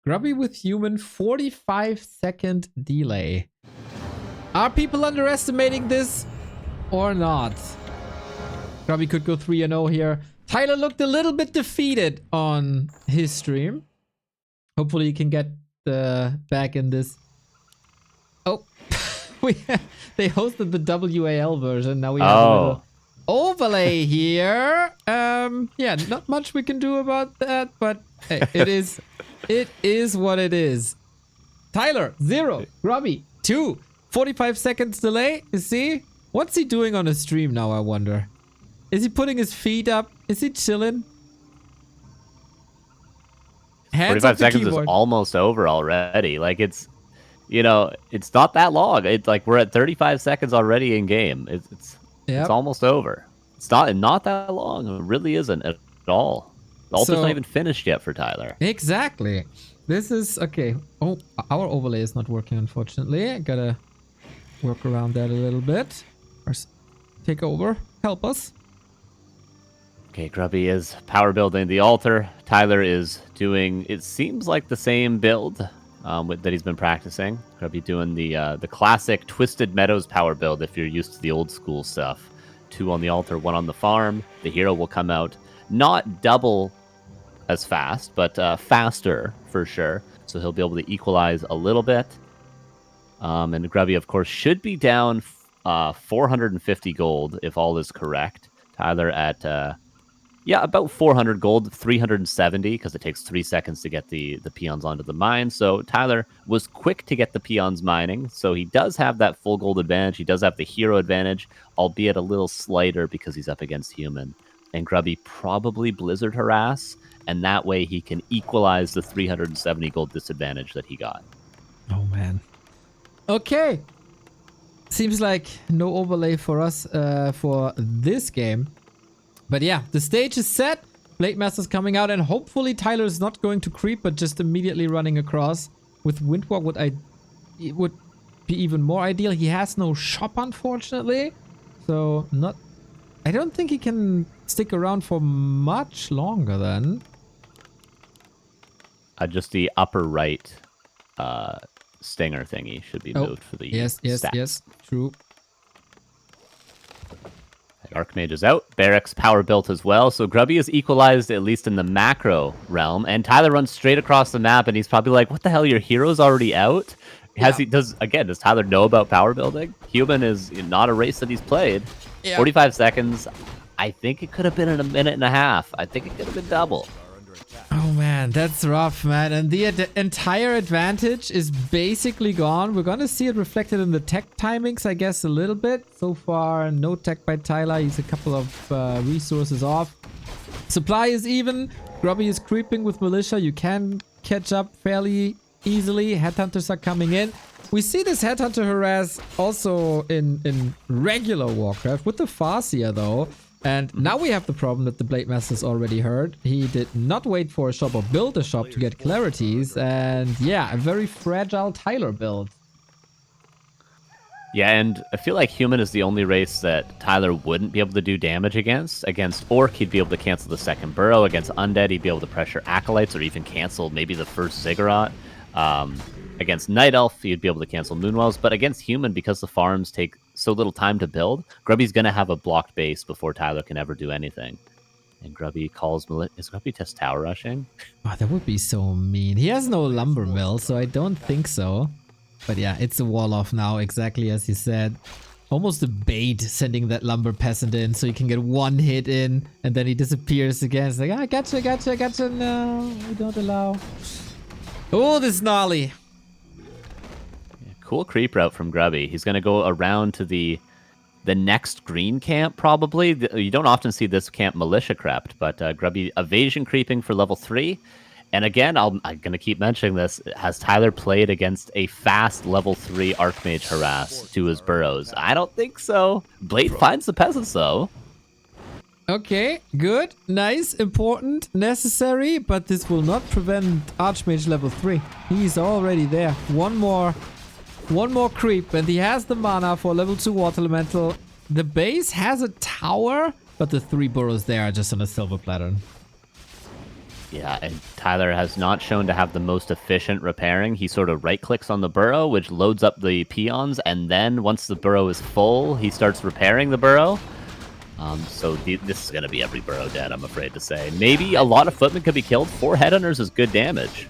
Grubby with human, 45-second delay. Are people underestimating this or not? Grubby could go 3-0 here. Tyler looked a little bit defeated on his stream. Hopefully he can get back in this. Oh, they hosted the WAL version. Now we have a little overlay here. Yeah, not much we can do about that, but hey, it is what it is. Tyler, 0. Grubby, 2. 45 seconds delay. You see? What's he doing on his stream now, I wonder? Is he putting his feet up? Is he chilling? Hands 45 seconds is almost over already. Like, it's, you know, it's not that long. It's like we're at 35 seconds already in game. It's almost over. It's not that long. It really isn't at all. The ultimate's not even finished yet for Tyler. Exactly. This is okay. Oh, our overlay is not working, unfortunately. I gotta work around that a little bit. First, take over. Help us. Okay, Grubby is power building the altar. Tyler is doing, it seems like the same build that he's been practicing. Grubby doing the classic Twisted Meadows power build if you're used to the old school stuff. 2 on the altar, 1 on the farm. The hero will come out not double as fast, but faster for sure. So he'll be able to equalize a little bit. And Grubby, of course, should be down 450 gold if all is correct. Tyler at... yeah, about 400 gold, 370, because it takes 3 seconds to get the peons onto the mine. So Tyler was quick to get the peons mining, so he does have that full gold advantage. He does have the hero advantage, albeit a little slighter because he's up against human. And Grubby probably Blizzard harass, and that way he can equalize the 370 gold disadvantage that he got. Oh, man. Okay. Seems like no overlay for us for this game. But yeah, the stage is set. Blade Master's coming out, and hopefully Tyler is not going to creep, but just immediately running across. With Windwalk, it would be even more ideal. He has no shop, unfortunately. So I don't think he can stick around for much longer then. Just the upper right stinger thingy should be moved for the stats. Yes, true. Archmage is out. Barracks power built as well. So Grubby is equalized, at least in the macro realm. And Tyler runs straight across the map, and he's probably like, what the hell, your hero's already out? Does Tyler know about power building? Human is not a race that he's played. Yeah. 45 seconds. I think it could have been in a minute and a half. I think it could have been double. Oh man, that's rough, man. And the entire advantage is basically gone. We're gonna see it reflected in the tech timings, I guess, a little bit. So far, no tech by Tyler. He's a couple of resources off. Supply is even. Grubby is creeping with Militia. You can catch up fairly easily. Headhunters are coming in. We see this Headhunter harass also in regular Warcraft with the Farseer, though. And now we have the problem that the Blade Master's already heard. He did not wait for a shop or build a shop to get clarities. And yeah, a very fragile Tyler build. Yeah, and I feel like Human is the only race that Tyler wouldn't be able to do damage against. Against Orc, he'd be able to cancel the second Burrow. Against Undead, he'd be able to pressure Acolytes or even cancel maybe the first Ziggurat. Against Night Elf, he'd be able to cancel Moonwells. But against Human, because the farms take so little time to build, Grubby's going to have a blocked base before Tyler can ever do anything. And Grubby calls... Is Grubby test tower rushing? Oh, that would be so mean. He has no lumber mill, so I don't think so. But yeah, it's a wall off now, exactly as you said. Almost a bait sending that lumber peasant in so you can get one hit in and then he disappears again. It's like, ah, gotcha. No, we don't allow. Oh, this gnarly. Cool creep route from Grubby. He's going to go around to the next green camp, probably. You don't often see this camp militia crept, but Grubby evasion creeping for level 3. And again, I'm going to keep mentioning this. Has Tyler played against a fast level 3 Archmage harass to his burrows? I don't think so. Blade finds the peasants, though. Okay, good, nice, important, necessary, but this will not prevent Archmage level 3. He's already there. One more creep, and he has the mana for level 2 Water Elemental. The base has a tower, but the 3 burrows there are just on a silver platter. Yeah, and Tyler has not shown to have the most efficient repairing. He sort of right-clicks on the burrow, which loads up the peons, and then once the burrow is full, he starts repairing the burrow. So this is going to be every burrow dead, I'm afraid to say. Maybe a lot of footmen could be killed. 4 headhunters is good damage.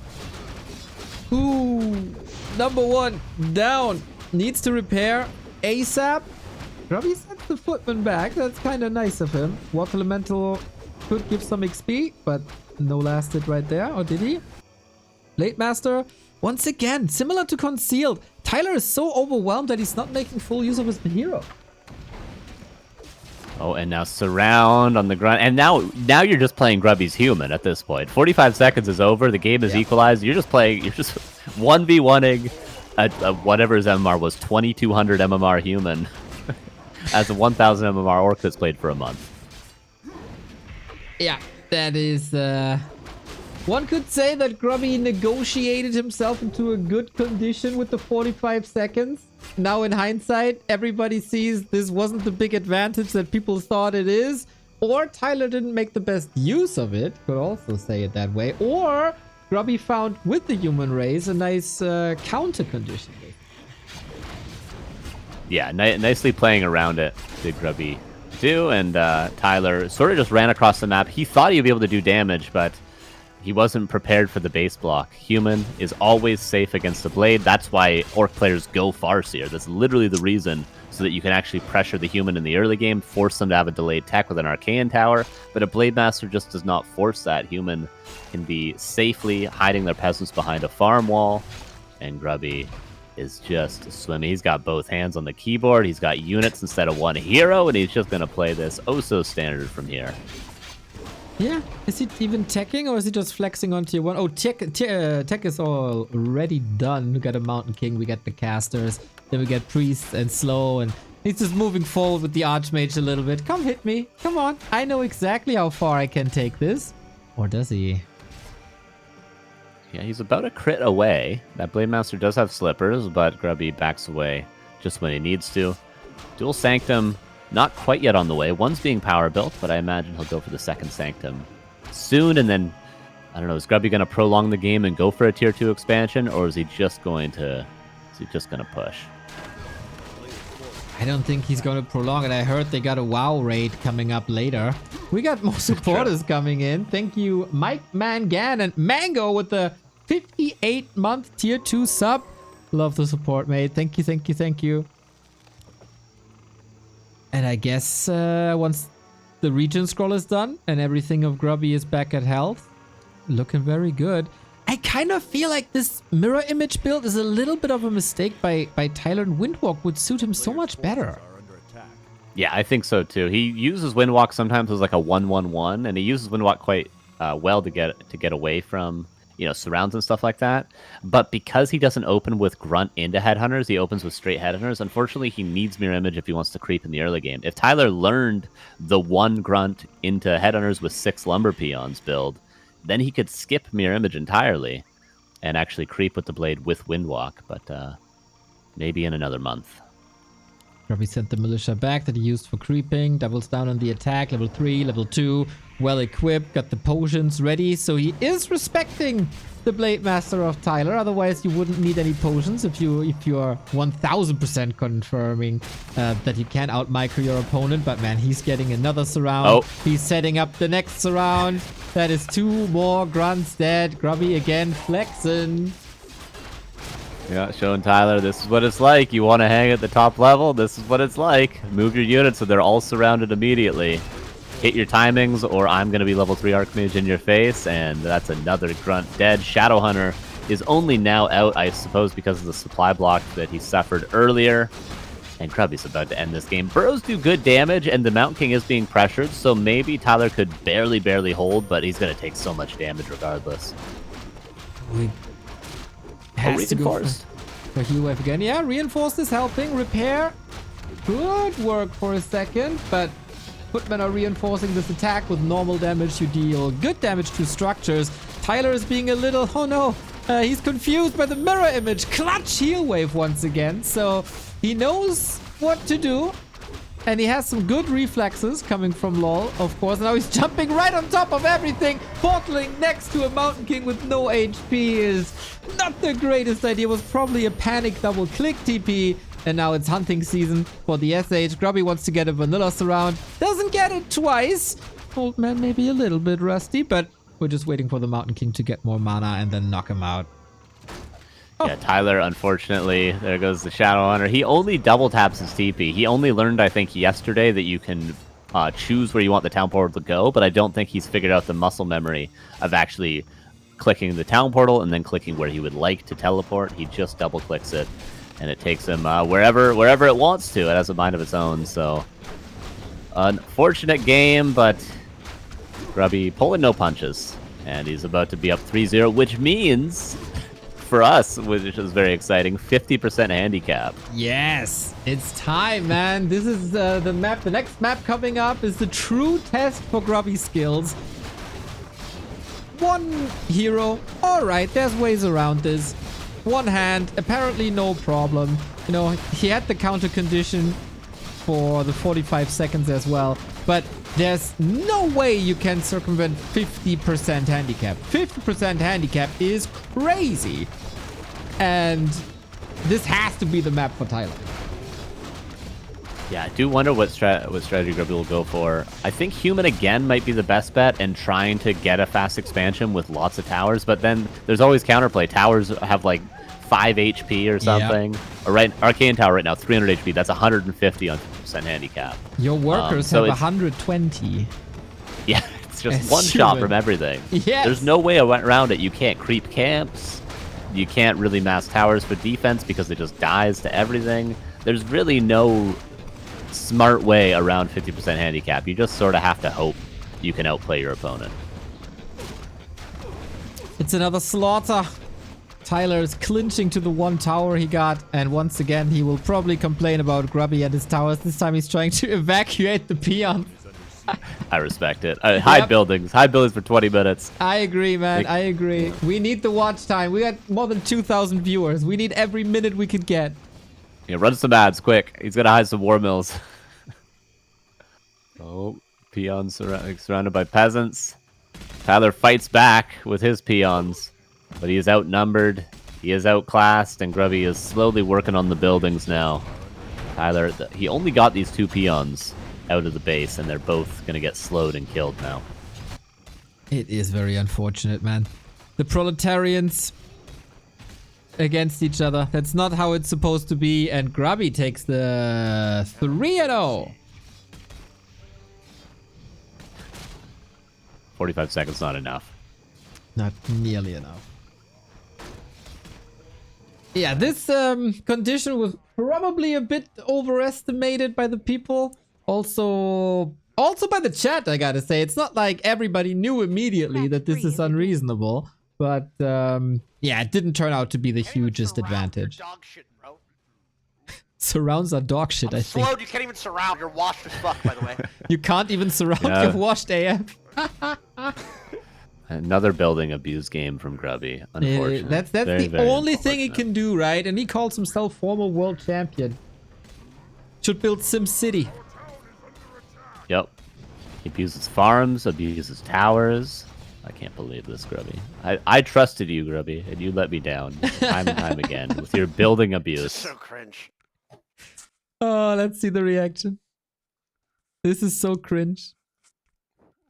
Ooh, number 1 down. Needs to repair ASAP. Grubby sends the footman back. That's kind of nice of him. Water Elemental could give some XP, but no lasted right there. Or did he? Blade Master, once again, similar to Concealed. Tyler is so overwhelmed that he's not making full use of his hero. Oh, and now Surround on the grunt. And now you're just playing Grubby's human at this point. 45 seconds is over. The game is equalized. You're just 1v1ing whatever his MMR was, 2200 MMR human as a 1000 MMR orc that's played for a month. Yeah, that is... One could say that Grubby negotiated himself into a good condition with the 45 seconds. Now in hindsight, everybody sees this wasn't the big advantage that people thought it is. Or Tyler didn't make the best use of it. Could also say it that way. Or Grubby found with the human race a nice counter condition. Yeah, nicely playing around it, did Grubby do. And Tyler sort of just ran across the map. He thought he'd be able to do damage, but he wasn't prepared for the base block. Human is always safe against a blade. That's why orc players go Farseer. That's literally the reason, so that you can actually pressure the human in the early game, force them to have a delayed tech with an Arcane Tower. But a Blade Master just does not force that. Human can be safely hiding their peasants behind a farm wall. And Grubby is just swimming. He's got both hands on the keyboard. He's got units instead of one hero. And he's just going to play this oh-so-standard from here. Yeah, is he even teching or is he just flexing on tier 1? Oh, tech is already done. We got a Mountain King, we got the casters, then we get priests and slow, and he's just moving forward with the Archmage a little bit. Come hit me, come on. I know exactly how far I can take this. Or does he? Yeah, he's about a crit away. That Blade Master does have slippers, but Grubby backs away just when he needs to. Dual Sanctum, not quite yet on the way. One's being power built, but I imagine he'll go for the second Sanctum soon. And then, I don't know, is Grubby going to prolong the game and go for a tier 2 expansion, or is he just going to push? I don't think he's going to prolong it. I heard they got a WoW raid coming up later. We got more supporters coming in. Thank you, Mike Mangan and Mango with the 58-month tier 2 sub. Love the support, mate. Thank you, thank you, thank you. And I guess once the region scroll is done and everything of Grubby is back at health, looking very good. I kind of feel like this mirror image build is a little bit of a mistake by Tyler, and Windwalk would suit him so much better. Yeah, I think so too. He uses Windwalk sometimes as like a 1-1-1, and he uses Windwalk quite well to get away from, you know, surrounds and stuff like that. But because he doesn't open with Grunt into Headhunters, he opens with straight Headhunters. Unfortunately, he needs Mirror Image if he wants to creep in the early game. If Tyler learned the 1 Grunt into Headhunters with 6 Lumber Peons build, then he could skip Mirror Image entirely and actually creep with the Blade with Windwalk. But maybe in another month. Grubby sent the militia back that he used for creeping. Doubles down on the attack. Level 3, level 2. Well equipped. Got the potions ready. So he is respecting the Blade Master of Tyler. Otherwise, you wouldn't need any potions if you are 1000% confirming that you can out-micro your opponent. But man, he's getting another surround. Oh. He's setting up the next surround. That is 2 more grunts dead. Grubby again flexing. Yeah, showing Tyler, this is what it's like. You want to hang at the top level? This is what it's like. Move your units so they're all surrounded immediately. Hit your timings, or I'm going to be level 3 Archmage in your face, and that's another grunt dead. Shadowhunter is only now out, I suppose, because of the supply block that he suffered earlier. And Grubby's about to end this game. Burrows do good damage, and the Mountain King is being pressured, so maybe Tyler could barely hold, but he's going to take so much damage regardless. Has to go for heal wave again. Yeah, Reinforced is helping. Repair. Good work for a second, but Footmen are reinforcing this attack with normal damage. You deal good damage to structures. Tyler is being a little... Oh no, he's confused by the mirror image. Clutch heal wave once again. So he knows what to do. And he has some good reflexes coming from LOL, of course. Now he's jumping right on top of everything. Portaling next to a Mountain King with no HP is not the greatest idea. It was probably a panic double-click TP. And now it's hunting season for the SH. Grubby wants to get a vanilla surround. Doesn't get it twice. Old man may be a little bit rusty, but we're just waiting for the Mountain King to get more mana and then knock him out. Yeah, Tyler, unfortunately, there goes the Shadow Hunter. He only double taps his TP. He only learned, I think, yesterday that you can choose where you want the town portal to go, but I don't think he's figured out the muscle memory of actually clicking the town portal and then clicking where he would like to teleport. He just double clicks it, and it takes him wherever it wants to. It has a mind of its own, so unfortunate game, but Grubby pulling no punches, and he's about to be up 3-0, which means, for us, which is very exciting, 50% handicap. Yes, it's time, man. This is the map. The next map coming up is the true test for Grubby skills. One hero. All right, there's ways around this. One hand, apparently no problem. You know, he had the counter condition for the 45 seconds as well, but there's no way you can circumvent 50% handicap. 50% handicap is crazy. And this has to be the map for Tyler. Yeah, I do wonder what strategy Grubby will go for. I think Human again might be the best bet and trying to get a fast expansion with lots of towers, but then there's always counterplay. Towers have like 5 HP or something. Yep. Or Arcane Tower right now, 300 HP. That's 150 on 50% handicap. Your workers have 120. Yeah, it's just one shot from everything. Yes. There's no way around it. You can't creep camps. You can't really mass towers for defense because it just dies to everything. There's really no smart way around 50% handicap. You just sort of have to hope you can outplay your opponent. It's another slaughter. Tyler is clinching to the one tower he got, and once again he will probably complain about Grubby and his towers. This time he's trying to evacuate the peon. I respect it. Hide buildings. Hide buildings for 20 minutes. I agree, man. I agree. We need the watch time. We got more than 2,000 viewers. We need every minute we could get. Yeah, run some ads, quick. He's gonna hide some war mills. Oh, peons surrounded by peasants. Tyler fights back with his peons, but he is outnumbered. He is outclassed, and Grubby is slowly working on the buildings now. Tyler, he only got these 2 peons out of the base, and they're both gonna get slowed and killed now. It is very unfortunate, man. The proletarians against each other. That's not how it's supposed to be, and Grubby takes the 3-0. 45 seconds not enough. Not nearly enough. Yeah, this condition was probably a bit overestimated by the people. Also by the chat, I gotta say. It's not like everybody knew immediately that this is unreasonable. But, yeah, it didn't turn out to be the hugest advantage. Dog shit, bro. Surrounds are dog shit, I think. Slowed, you can't even surround. You're washed as fuck, by the way. You can't even surround your washed AF. Another building abuse game from Grubby, unfortunately. That's very, the only thing he can do, right? And he calls himself former world champion. Should build Sim City. Yep. He abuses farms, abuses towers. I can't believe this, Grubby. I trusted you, Grubby, and you let me down time and time again with your building abuse. This is so cringe. Oh, let's see the reaction. This is so cringe.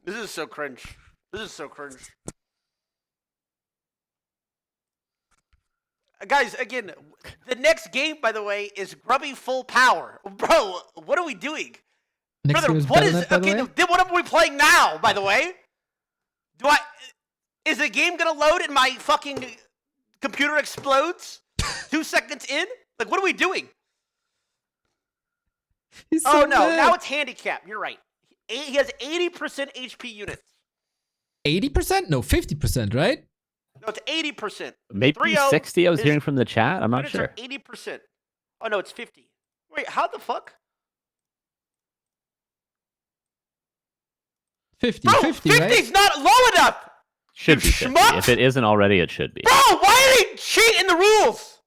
This is so cringe. This is so cringe. Guys, again, the next game, by the way, is Grubby full power. Bro, what are we doing? Next Brother, game what is is... Battle.net, by the Okay, way? then what are we playing now, by the way? Is the game gonna load and my fucking computer explodes 2 seconds in? Like, what are we doing? He's so Oh, no, mad. now it's handicap. You're right. He has 80% HP units. 80%? No, 50%, right? No, it's 80%. Maybe 3-0 60 I was is- hearing from the chat. I'm not Units sure. are 80%. Oh, no, it's 50. Wait, how the fuck? 50, Bro, 50, 50's right? not low enough! Should You be 50. schmuck! If it isn't already, it should be. Bro, why did they cheat in the rules?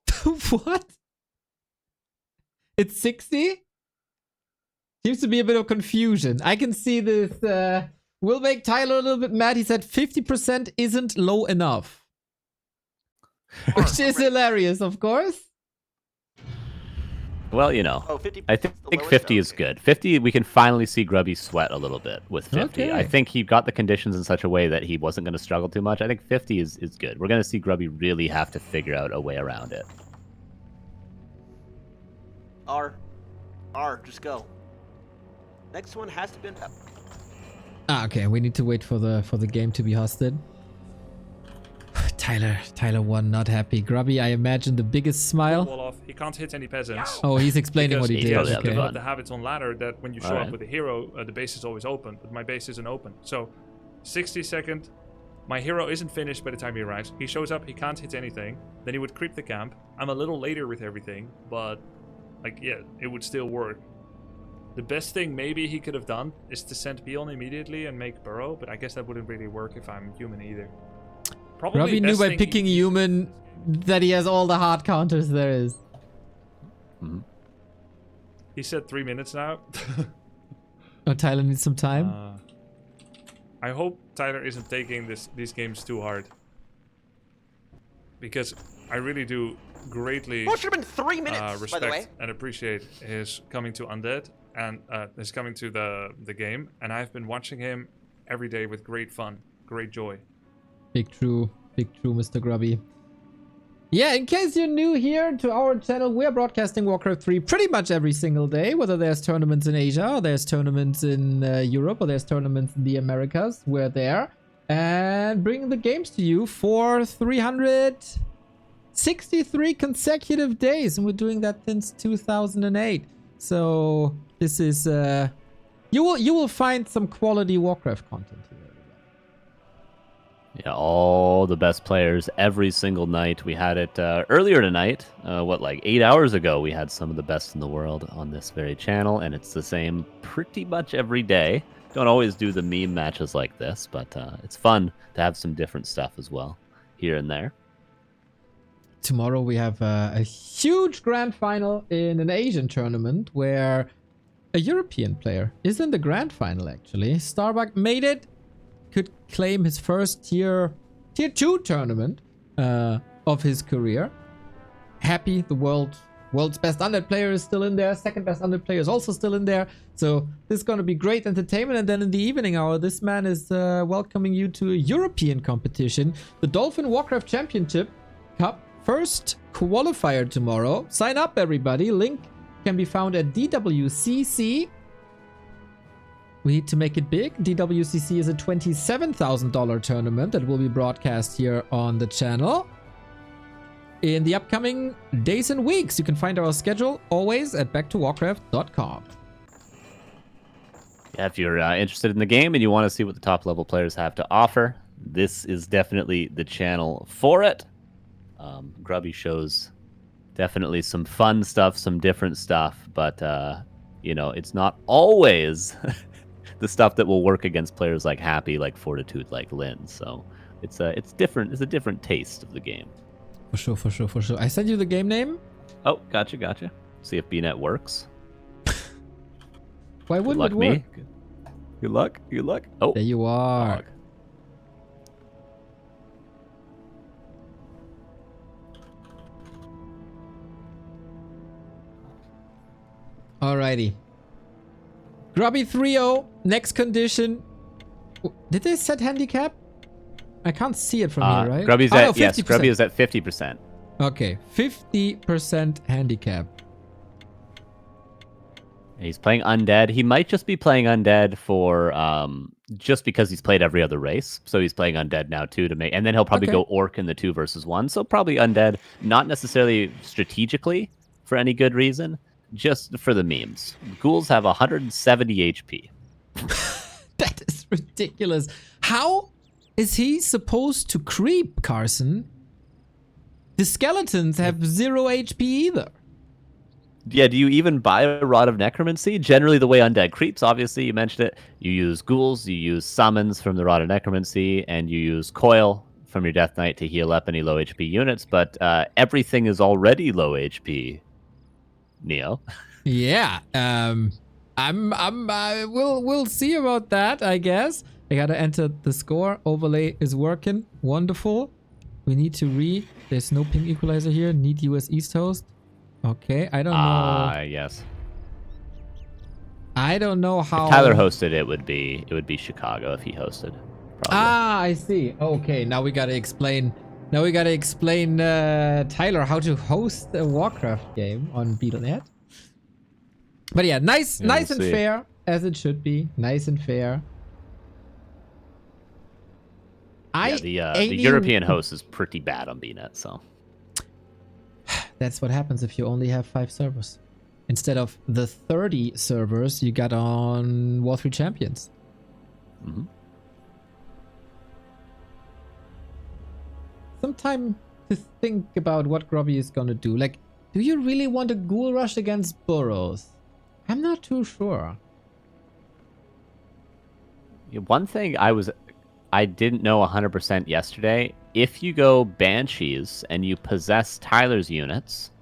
What? It's 60? Seems to be a bit of confusion. I can see this. Will make Tyler a little bit mad. He said 50% isn't low enough. Which is hilarious, of course. Well, you know, Oh, 50% I is the think lowest? 50 is Okay. good. 50, we can finally see Grubby sweat a little bit with 50. Okay. I think he got the conditions in such a way that he wasn't going to struggle too much. I think 50 is good. We're going to see Grubby really have to figure out a way around it. R, just go. Next one has to be. Okay, we need to wait for the game to be hosted. TYLER1 not happy. Grubby, I imagine the biggest smile. Wall off. He can't hit any peasants. Oh, he's explaining what he Because did. probably has having Okay. developed fun. the habits on ladder that when you show Alright. up with a hero, the base is always open, but my base isn't open. So, 60-second, my hero isn't finished by the time he arrives. He shows up, he can't hit anything. Then he would creep the camp. I'm a little later with everything, but, like, yeah, it would still work. The best thing maybe he could have done is to send Beyond immediately and make Burrow, but I guess that wouldn't really work if I'm human either. Probably Grubby knew best by thing picking human that he has all the hard counters there is. He said 3 minutes now. Oh, Tyler needs some time. I hope Tyler isn't taking these games too hard. Because I really do greatly Oh, it should have been 3 minutes, by the way. respect and appreciate his coming to Undead and his coming to the game. And I've been watching him every day with great fun, great joy. Big true, Mr. Grubby. Yeah, in case you're new here to our channel, we're broadcasting Warcraft 3 pretty much every single day, whether there's tournaments in Asia, or there's tournaments in Europe, or there's tournaments in the Americas. We're there and bringing the games to you for 363 consecutive days, and we're doing that since 2008. So this is you will find some quality Warcraft content here. Yeah, all the best players every single night. We had it earlier tonight. Like 8 hours ago, we had some of the best in the world on this very channel, and it's the same pretty much every day. Don't always do the meme matches like this, but it's fun to have some different stuff as well here and there. Tomorrow we have a huge grand final in an Asian tournament where a European player is in the grand final, actually. Starbuck made it. Could claim his first tier 2 tournament of his career. Happy, the world's best undead player is still in there. Second best undead player is also still in there. So this is going to be great entertainment. And then in the evening hour, this man is welcoming you to a European competition, the Dolphin Warcraft Championship Cup. First qualifier tomorrow. Sign up, everybody. Link can be found at DWCC. We need to make it big. DWCC is a $27,000 tournament that will be broadcast here on the channel in the upcoming days and weeks. You can find our schedule always at back2warcraft.com. Yeah, if you're interested in the game and you want to see what the top level players have to offer, this is definitely the channel for it. Grubby shows definitely some fun stuff, some different stuff, but you know, it's not always the stuff that will work against players like Happy, like Fortitude, like Lynn. So it's different. It's a different taste of the game. For sure. I sent you the game name. Oh, gotcha. See if BNet works. Why Good wouldn't luck, it work? me. Good luck. Oh, There you are. dog. Alrighty. Grubby 3-0. Next condition. Did they set handicap? I can't see it from here, right? Grubby's Oh, at no, 50%. yes. Grubby is at 50%. Okay, 50% handicap. He's playing undead. He might just be playing undead for just because he's played every other race. So he's playing undead now too to make, and then he'll probably Okay. go orc in the 2 versus 1. So probably undead, not necessarily strategically for any good reason, just for the memes. Ghouls have 170 HP. That is ridiculous. How is he supposed to creep, Carson? The skeletons have 0 HP either. Yeah, do you even buy a Rod of Necromancy? Generally, the way undead creeps, obviously, you mentioned it. You use ghouls, you use summons from the Rod of Necromancy, and you use Coil from your Death Knight to heal up any low HP units, but everything is already low HP, Neo. Yeah. We'll see about that, I guess. I gotta enter the score. Overlay is working. Wonderful. We need to there's no ping equalizer here. Need US East host. Okay, I don't know. Yes. I don't know how. If Tyler hosted, it would be Chicago if he hosted. Probably. I see. Okay, now we gotta explain. Tyler how to host a Warcraft game on Beetle.net. But yeah, nice we'll and see. fair as it should be. Nice and fair. The European host is pretty bad on BNet, so that's what happens if you only have 5 servers instead of the 30 servers you got on War 3 Champions. Mm-hmm. Some time to think about what Grubby is gonna do. Like, do you really want a ghoul rush against burrows? I'm not too sure. One thing I didn't know 100% yesterday. If you go Banshees and you possess Tyler's units,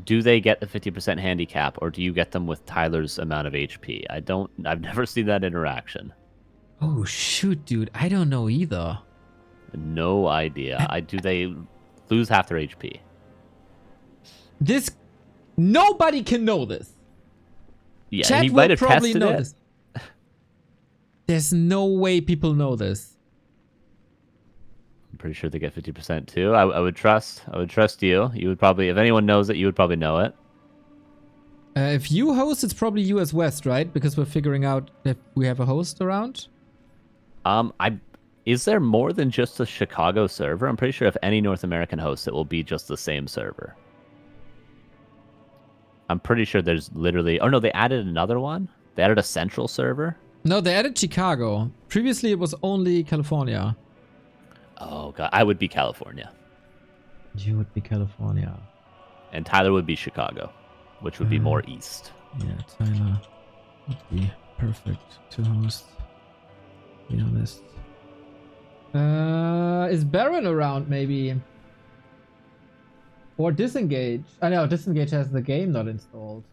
do they get the 50% handicap, or do you get them with Tyler's amount of HP? I've never seen that interaction. Oh shoot, dude. I don't know either. No idea. Do they lose half their HP? Nobody can know this. Yeah, Chat he will might have probably tested know it. this. There's no way people know this. I'm pretty sure they get 50% too. I would trust you. You would probably, if anyone knows it, you would probably know it. If you host, it's probably US West, right? Because we're figuring out if we have a host around. Is there more than just a Chicago server? I'm pretty sure if any North American hosts, it will be just the same server. I'm pretty sure there's literally... Oh, no, they added another one? They added a central server? No, they added Chicago. Previously, it was only California. Oh, God. I would be California. You would be California. And Tyler would be Chicago, which would be more east. Yeah, Tyler would be perfect to host. To be honest. Is Baron around, maybe? Or Disengage? I know, Disengage has the game not installed.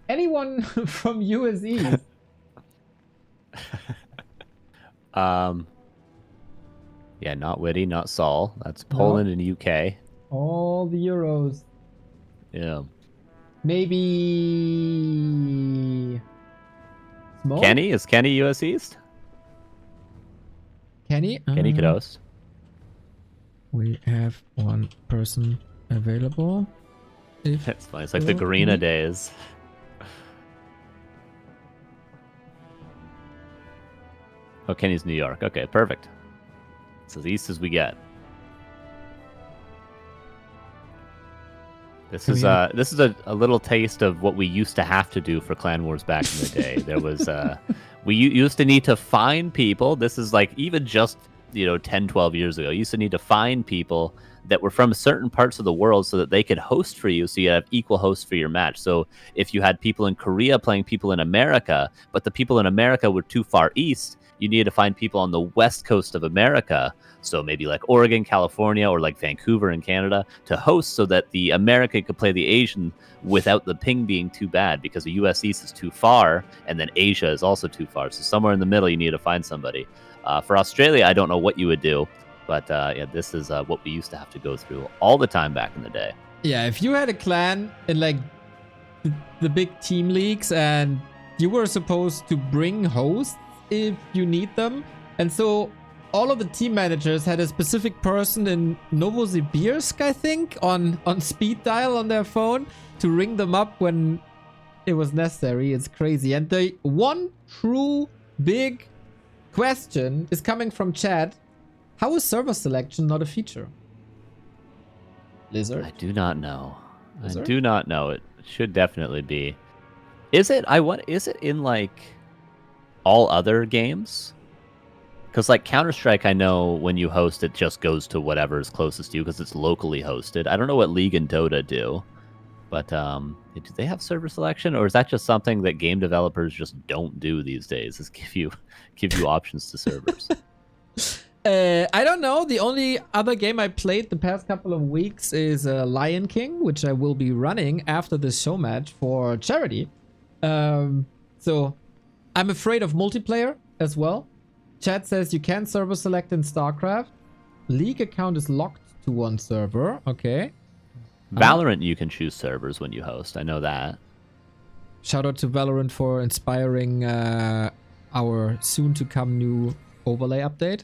Anyone from US East? Yeah, not Witty, not Saul. That's Poland and UK. All the Euros. Yeah. Maybe... Smoke? Kenny? Is Kenny US East? Kenny? Kenny could host. We have one person available. It's funny. It's like the Garena days. Oh, Kenny's New York. Okay, perfect. It's as east as we get. This is a little taste of what we used to have to do for Clan Wars back in the day. There was we used to need to find people. This is like even just 10, 12 years ago. You used to need to find people that were from certain parts of the world so that they could host for you, so you have equal hosts for your match. So if you had people in Korea playing people in America, but the people in America were too far east, you needed to find people on the west coast of America, so maybe like Oregon, California, or like Vancouver in Canada, to host so that the American could play the Asian without the ping being too bad, because the US East is too far, and then Asia is also too far. So somewhere in the middle, you need to find somebody. For Australia, I don't know what you would do, but yeah, this is what we used to have to go through all the time back in the day. Yeah, if you had a clan in like the big team leagues and you were supposed to bring hosts if you need them, and so all of the team managers had a specific person in Novosibirsk, I think, on speed dial on their phone to ring them up when it was necessary. It's crazy. And the one true big question is coming from chat. How is server selection not a feature? Lizard? I do not know. Lizard? I do not know. It should definitely be. Is it? Is it in like all other games? Because like Counter-Strike, I know when you host, it just goes to whatever is closest to you because it's locally hosted. I don't know what League and Dota do, but do they have server selection, or is that just something that game developers just don't do these days? Is give you options to servers? I don't know. The only other game I played the past couple of weeks is Lion King, which I will be running after this show match for charity. So I'm afraid of multiplayer as well. Chat says you can server select in StarCraft. League account is locked to one server. Okay. Valorant, you can choose servers when you host. I know that. Shout out to Valorant for inspiring our soon to come new overlay update.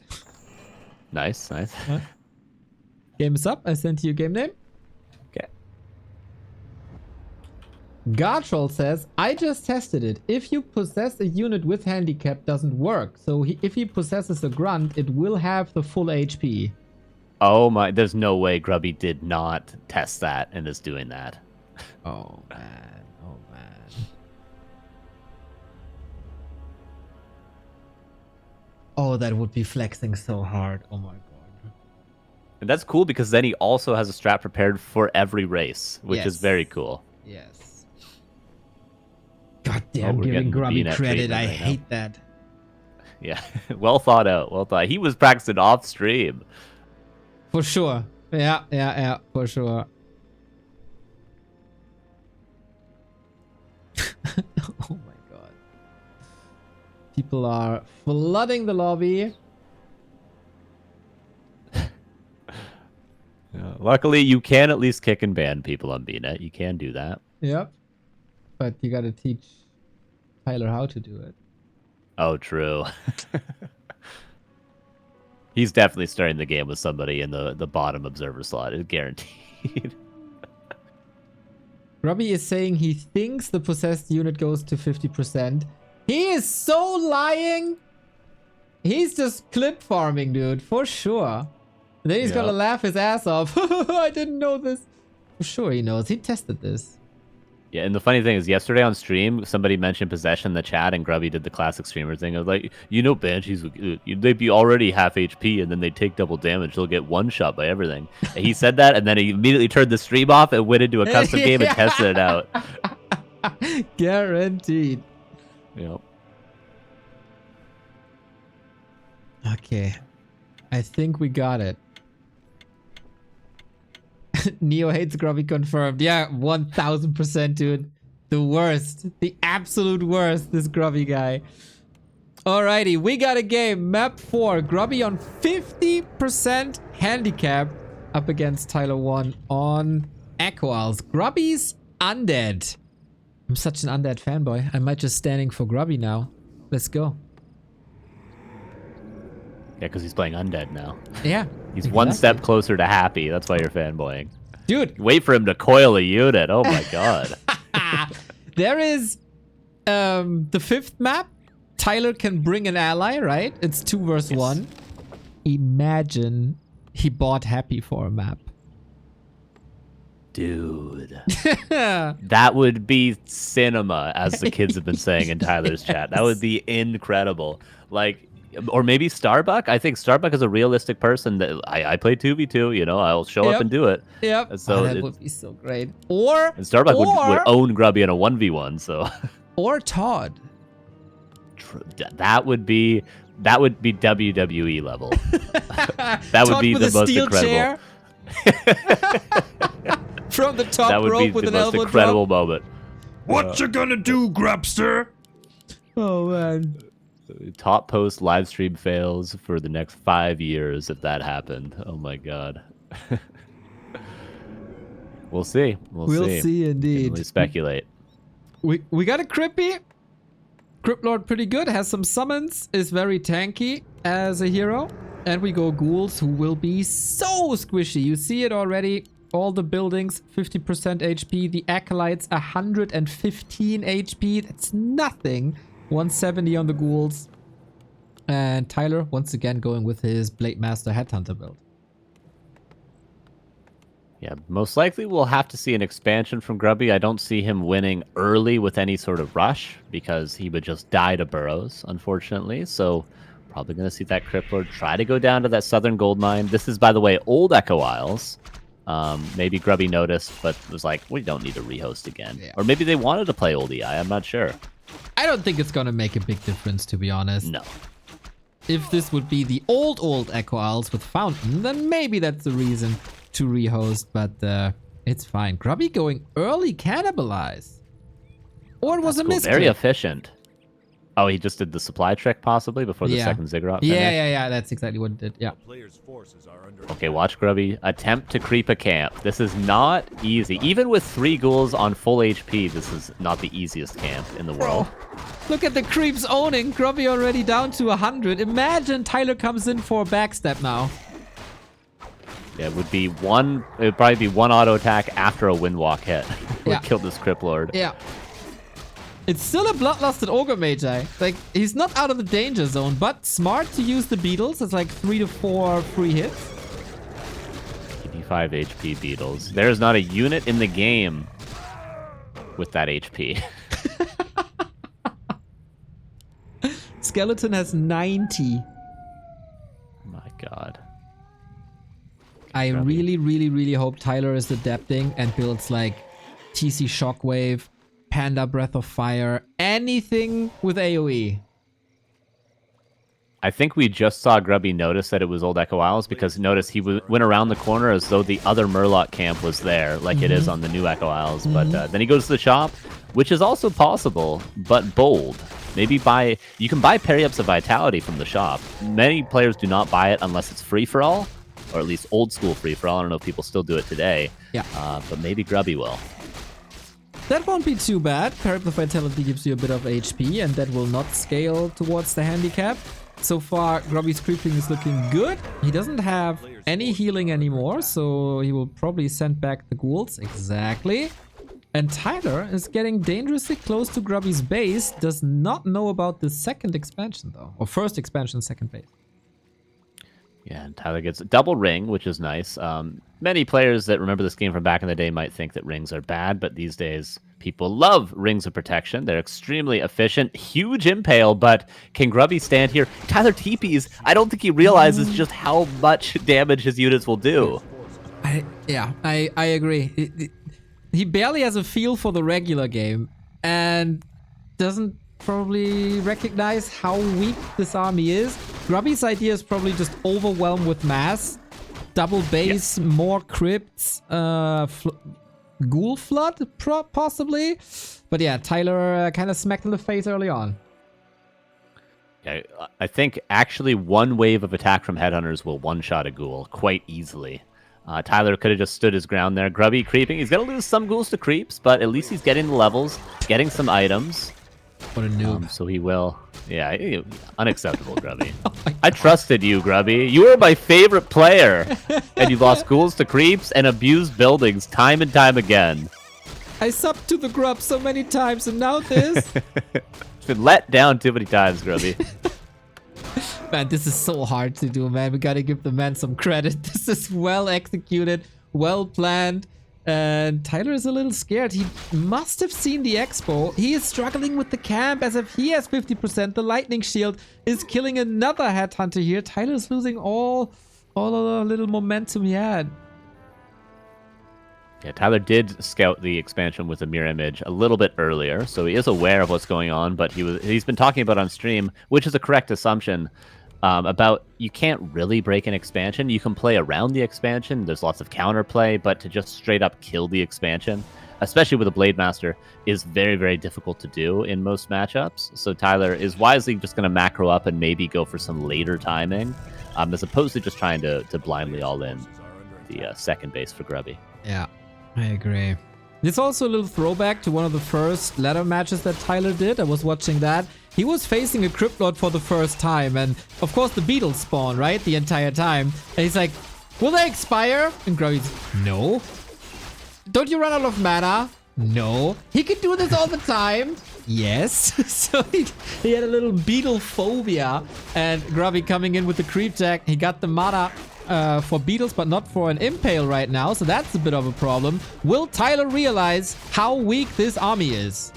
Nice, nice. Game is up. I sent you a game name. Okay. Gartrol says, I just tested it. If you possess a unit with handicap, doesn't work. So if he possesses a grunt, it will have the full HP. Oh my, there's no way Grubby did not test that and is doing that. Oh man, oh man. Oh, that would be flexing so hard. Oh my god. And that's cool because then he also has a strat prepared for every race, which is very cool. Yes. God damn, we're giving getting the Grubby BNet credit. treatment I right now. hate that. Yeah, well thought out, well thought. He was practicing off stream. For sure. Yeah, for sure. Oh my god. People are flooding the lobby. Luckily, you can at least kick and ban people on BNet. You can do that. Yep. But you gotta teach Tyler how to do it. Oh, true. He's definitely starting the game with somebody in the bottom observer slot. It's guaranteed. Grubby is saying he thinks the possessed unit goes to 50%. He is so lying. He's just clip farming, dude, for sure. And then he's gonna laugh his ass off. I didn't know this. For sure he knows. He tested this. Yeah, and the funny thing is, yesterday on stream, somebody mentioned possession in the chat, and Grubby did the classic streamer thing. I was like, Banshees, they'd be already half HP, and then they take double damage. They'll get one shot by everything. And he said that, and then he immediately turned the stream off and went into a custom game and tested it out. Guaranteed. Yep. Okay. I think we got it. Neo hates Grubby confirmed. Yeah, 1000%, dude. The worst. The absolute worst, this Grubby guy. Alrighty, we got a game. Map 4. Grubby on 50% handicap up against TYLER1 on Echo Isles. Grubby's undead. I'm such an undead fanboy. I might just standing for Grubby now. Let's go. Yeah, because he's playing undead now. Yeah. He's one step closer to happy. That's why you're fanboying. Dude. Wait for him to coil a unit. Oh my god. There is the 5th map. Tyler can bring an ally, right? It's 2 versus 1. Imagine he bought Happy for a map. Dude. That would be cinema, as the kids have been saying in Tyler's chat. That would be incredible. Like, or maybe Starbuck. I think Starbuck is a realistic person that I play 2v2, you know, I'll show up and do it. Yep. So that would be so great. Or and Starbuck would own Grubby in a 1v1, so or Todd. That would be WWE level. That would be the most incredible. From the top that would rope be with the an most elbow incredible drop. moment. What you gonna do, Grubster? Oh man. Top post live stream fails for the next 5 years if that happened. Oh my god. We'll see. We'll see indeed. Can only speculate. We got a Crippy. Crypt Lord pretty good. Has some summons. Is very tanky as a hero. And we go Ghouls, who will be so squishy. You see it already. All the buildings 50% HP. The Acolytes 115 HP. That's nothing. 170 on the Ghouls. And Tyler, once again, going with his Blade Master Headhunter build. Yeah, most likely we'll have to see an expansion from Grubby. I don't see him winning early with any sort of rush because he would just die to burrows, unfortunately. So probably going to see that Crypt Lord try to go down to that southern gold mine. This is, by the way, old Echo Isles. Maybe Grubby noticed, but was like, we don't need to rehost again. Yeah. Or maybe they wanted to play old EI. I'm not sure. I don't think it's going to make a big difference, to be honest. No. If this would be the old Echo Isles with Fountain, then maybe that's the reason to rehost, but it's fine. Grubby going early cannibalize. Or it was a Cool. misclick. Very efficient. Oh, he just did the supply trick possibly before the second ziggurat finish? Yeah. That's exactly what it did. Yeah. Okay, watch Grubby attempt to creep a camp. This is not easy. Even with 3 ghouls on full HP, this is not the easiest camp in the world. Look at the creeps owning. Grubby already down to 100. Imagine Tyler comes in for a backstep now. Yeah, it would probably be one auto attack after a windwalk hit. Would kill this Crypt Lord. Yeah. It's still a bloodlusted Ogre Magi. Like, he's not out of the danger zone, but smart to use the beetles. It's like 3 to 4 free hits. 85 HP beetles. There's not a unit in the game with that HP. Skeleton has 90. My god. I really hope Tyler is adapting and builds like TC Shockwave, Panda Breath of Fire, anything with AoE. I think we just saw Grubby notice that it was old Echo Isles because notice he went around the corner as though the other Murloc camp was there, like it is on the new Echo Isles. But then he goes to the shop, which is also possible, but bold. Maybe you can buy Parry-Ups of Vitality from the shop. Many players do not buy it unless it's free-for-all, or at least old-school free-for-all. I don't know if people still do it today. Yeah. But maybe Grubby will. That won't be too bad. Parry-Up of Vitality gives you a bit of HP, and that will not scale towards the handicap. So far, Grubby's creeping is looking good. He doesn't have any healing anymore, so he will probably send back the ghouls. Exactly. And Tyler is getting dangerously close to Grubby's base. Does not know about the second expansion, though. Or first expansion, second base. Yeah, and Tyler gets a double ring, which is nice. Many players that remember this game from back in the day might think that rings are bad, but these days people love rings of protection. They're extremely efficient, huge impale, but can Grubby stand here? Tyler TPs, I don't think he realizes just how much damage his units will do. I agree. He barely has a feel for the regular game and doesn't probably recognize how weak this army is. Grubby's idea is probably just overwhelm with mass, double base, more crypts, ghoul flood possibly. But yeah, Tyler kind of smacked in the face early on. Yeah, I think actually one wave of attack from Headhunters will one-shot a ghoul quite easily. Tyler could have just stood his ground there. Grubby creeping. He's going to lose some ghouls to creeps, but at least he's getting the levels, getting some items. What a noob. So he will. Yeah, unacceptable, Grubby. I trusted you, Grubby. You were my favorite player. And you lost ghouls to creeps and abused buildings time and time again. I subbed to the grub so many times and now this. It's been let down too many times, Grubby. Man, this is so hard to do, man. We gotta give the man some credit. This is well executed, well planned. And Tyler is a little scared. He must have seen the expo. He is struggling with the camp as if he has 50%. The lightning shield is killing another headhunter here. Tyler's losing all the little momentum he had. Yeah, Tyler did scout the expansion with a mirror image a little bit earlier, so he is aware of what's going on, but he's been talking about on stream, which is a correct assumption, about you can't really break an expansion. You can play around the expansion. There's lots of counterplay, but to just straight up kill the expansion, especially with a Blade Master, is very, very difficult to do in most matchups. So Tyler is wisely just going to macro up and maybe go for some later timing, as opposed to just trying to blindly all in the second base for Grubby. Yeah, I agree. It's also a little throwback to one of the first ladder matches that Tyler did. I was watching that. He was facing a Crypt Lord for the first time, and of course the beetles spawn, right? The entire time. And he's like, will they expire? And Grubby's, no. Don't you run out of mana? No. He can do this all the time. Yes. So he had a little beetle phobia, and Grubby coming in with the creep jack. He got the mana for beetles, but not for an impale right now, so that's a bit of a problem. Will Tyler realize how weak this army is?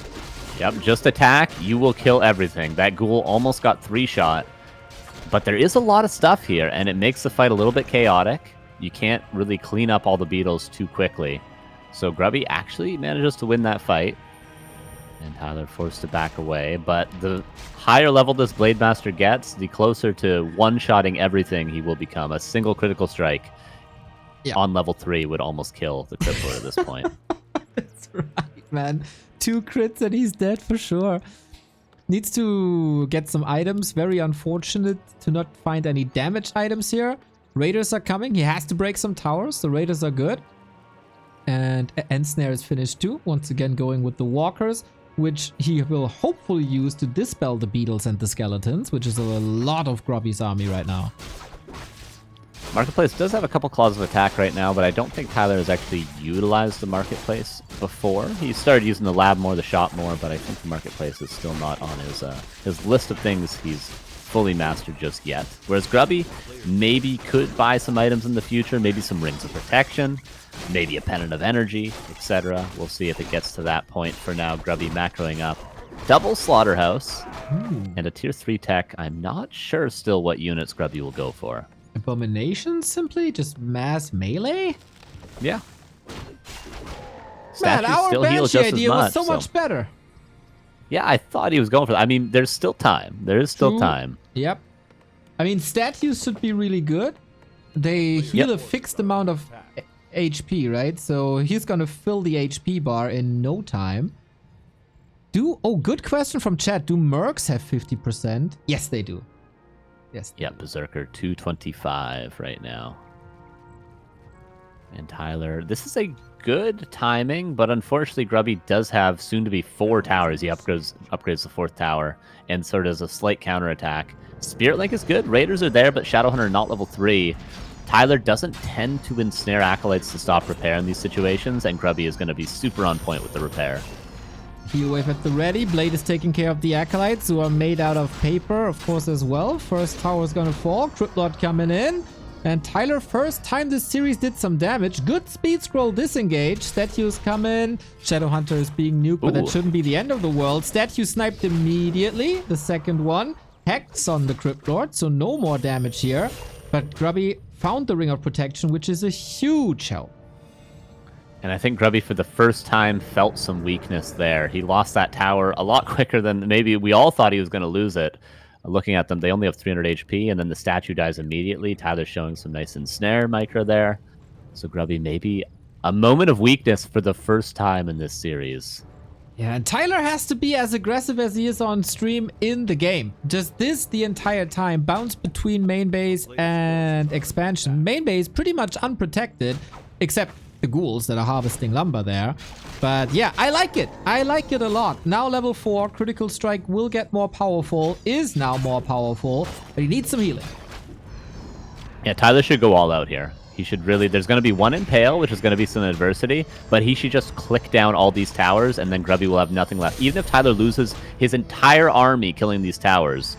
Yep, just attack, you will kill everything. That ghoul almost got 3-shot, but there is a lot of stuff here, and it makes the fight a little bit chaotic. You can't really clean up all the beetles too quickly. So Grubby actually manages to win that fight, and Tyler forced to back away, but the higher level this Blade Master gets, the closer to one-shotting everything he will become. A single critical strike on level 3 would almost kill the Crypt Lord at this point. That's right, man. 2 crits and he's dead for sure. Needs to get some items. Very unfortunate to not find any damage items here. Raiders are coming. He has to break some towers. The Raiders are good. And Ensnare is finished too. Once again going with the Walkers, which he will hopefully use to dispel the Beetles and the Skeletons, which is a lot of Grubby's army right now. Marketplace does have a couple claws of attack right now, but I don't think Tyler has actually utilized the Marketplace before. He started using the lab more, the shop more, but I think the Marketplace is still not on his list of things he's fully mastered just yet. Whereas Grubby maybe could buy some items in the future, maybe some Rings of Protection, maybe a Pennant of Energy, etc. We'll see if it gets to that point. For now, Grubby macroing up double Slaughterhouse and a tier 3 tech. I'm not sure still what units Grubby will go for. Abomination simply? Just mass melee? Yeah. Man, Statues our still heal Banshee just as idea much, was so much better. Yeah, I thought he was going for that. I mean, there's still time. There is still True. time. Yep. I mean, statues should be really good. They heal a fixed amount of HP, right? So he's gonna fill the HP bar in no time. Oh, good question from chat. Do mercs have 50%? Yes, they do. Yes. Yeah, Berserker 225 right now. And Tyler, this is a good timing, but unfortunately Grubby does have soon to be 4 towers. He upgrades the 4th tower, and so does a slight counterattack. Spirit Link is good. Raiders are there, but Shadowhunter not level 3. Tyler doesn't tend to ensnare Acolytes to stop repair in these situations, and Grubby is going to be super on point with the repair. Heal wave at the ready. Blade is taking care of the Acolytes, who are made out of paper, of course, as well. First tower is gonna fall. Crypt Lord coming in. And Tyler, first time this series did some damage. Good speed scroll disengage. Statues come in. Shadowhunter is being nuked, but that shouldn't be the end of the world. Statue sniped immediately. The second one. Hex on the Crypt Lord, so no more damage here. But Grubby found the Ring of Protection, which is a huge help. And I think Grubby, for the first time, felt some weakness there. He lost that tower a lot quicker than maybe we all thought he was going to lose it. Looking at them, they only have 300 HP, and then the statue dies immediately. Tyler's showing some nice ensnare micro there. So Grubby, maybe a moment of weakness for the first time in this series. Yeah, and Tyler has to be as aggressive as he is on stream in the game. Just this the entire time. Bounce between main base and expansion. Main base pretty much unprotected, except the ghouls that are harvesting lumber there. But yeah, I like it. I like it a lot. Now level 4, Critical Strike will get more powerful, is now more powerful, but he needs some healing. Yeah, Tyler should go all out here. He should really, there's going to be one Impale, which is going to be some adversity, but he should just click down all these towers, and then Grubby will have nothing left. Even if Tyler loses his entire army killing these towers,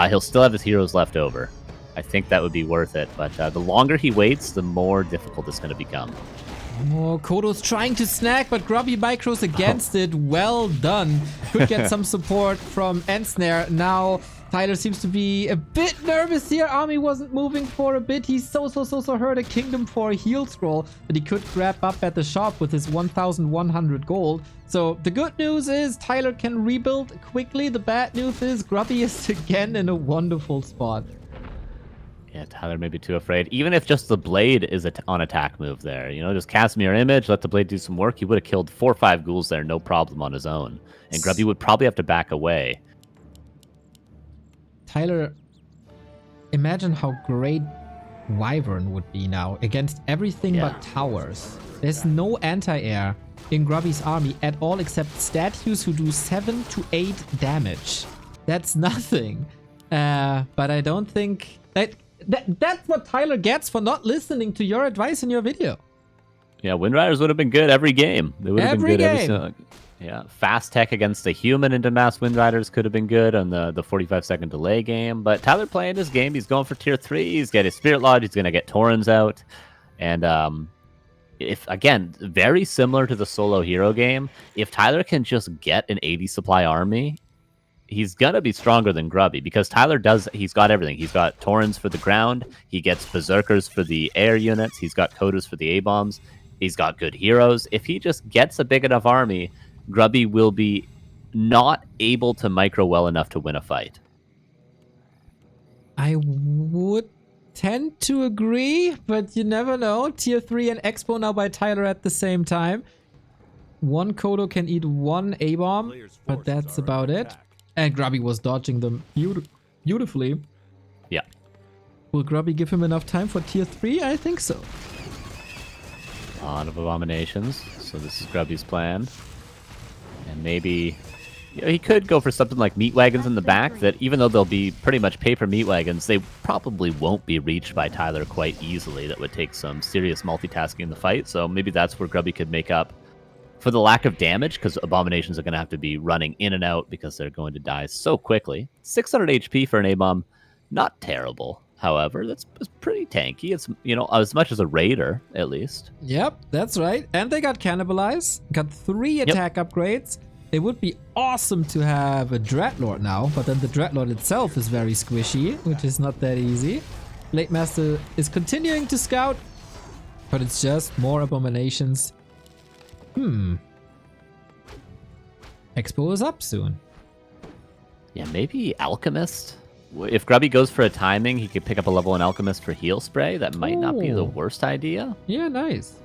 he'll still have his heroes left over. I think that would be worth it, but the longer he waits, the more difficult it's going to become. Oh, Kodo's trying to snag, but Grubby micros against it. Well done. Could get some support from Ensnare. Now, Tyler seems to be a bit nervous here. Army wasn't moving for a bit. He's so hurt a Kingdom for a heal scroll that he could grab up at the shop with his 1,100 gold. So the good news is Tyler can rebuild quickly. The bad news is Grubby is again in a wonderful spot. Yeah, Tyler may be too afraid. Even if just the Blade is on attack move there, you know, just cast Mirror Image, let the Blade do some work. He would have killed 4 or 5 ghouls there, no problem on his own. And Grubby would probably have to back away. Tyler, imagine how great Wyvern would be now against everything but towers. There's no anti-air in Grubby's army at all except statues who do 7 to 8 damage. That's nothing. But I don't think... That's what Tyler gets for not listening to your advice in your video. Yeah, Wind Riders would have been good every game. They would have been good game. every Yeah, fast tech against a human into Mass Wind Riders could have been good on the 45-second delay game. But Tyler playing this game, he's going for tier 3. He's got his Spirit Lodge. He's going to get Torrens out. And if again, very similar to the solo hero game, if Tyler can just get an 80 supply army, he's gonna be stronger than Grubby because Tyler he's got everything. He's got Torrens for the ground, he gets Berserkers for the air units, he's got Kodas for the A-bombs, he's got good heroes. If he just gets a big enough army, Grubby will be not able to micro well enough to win a fight. I would tend to agree, but you never know. Tier 3 and Expo now by Tyler at the same time. One Kodo can eat one A-bomb, but that's about it. And Grubby was dodging them beautifully. Yeah. Will Grubby give him enough time for tier 3? I think so. A lot of abominations. So this is Grubby's plan. And maybe... You know, he could go for something like meat wagons in the back that, even though they'll be pretty much paper meat wagons, they probably won't be reached by Tyler quite easily. That would take some serious multitasking in the fight. So maybe that's where Grubby could make up for the lack of damage, because abominations are going to have to be running in and out because they're going to die so quickly. 600 HP for an A-bomb, not terrible. However, that's pretty tanky. It's, you know, as much as a raider, at least. Yep, that's right. And they got cannibalized. Got 3 attack upgrades. It would be awesome to have a Dreadlord now, but then the Dreadlord itself is very squishy, which is not that easy. Blade Master is continuing to scout, but it's just more abominations. Expo is up soon. Yeah, maybe Alchemist. If Grubby goes for a timing, he could pick up a level 1 Alchemist for heal spray. That might not be the worst idea. Yeah, nice.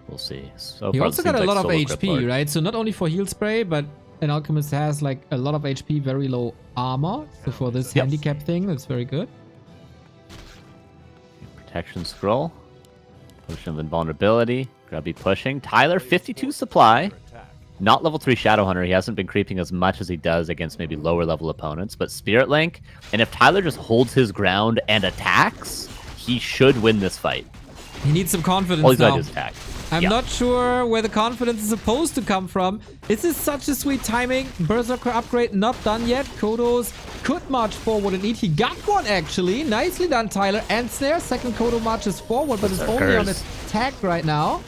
We'll see. So He far, also it got a seems lot like of Solo HP, Criplord. right? So not only for heal spray, but an Alchemist has like a lot of HP, very low armor. So for this handicap thing, that's very good. Protection scroll. Potion of invulnerability. Grubby pushing. Tyler, 52 supply. Not level 3 Shadowhunter. He hasn't been creeping as much as he does against maybe lower level opponents. But Spirit Link. And if Tyler just holds his ground and attacks, he should win this fight. He needs some confidence All he's got now. to do is attack. I'm not sure where the confidence is supposed to come from. This is such a sweet timing. Berserker upgrade not done yet. Kodos could march forward and eat. He got one actually. Nicely done, Tyler. And Snare. Second Kodo marches forward, but it's only on attack right now.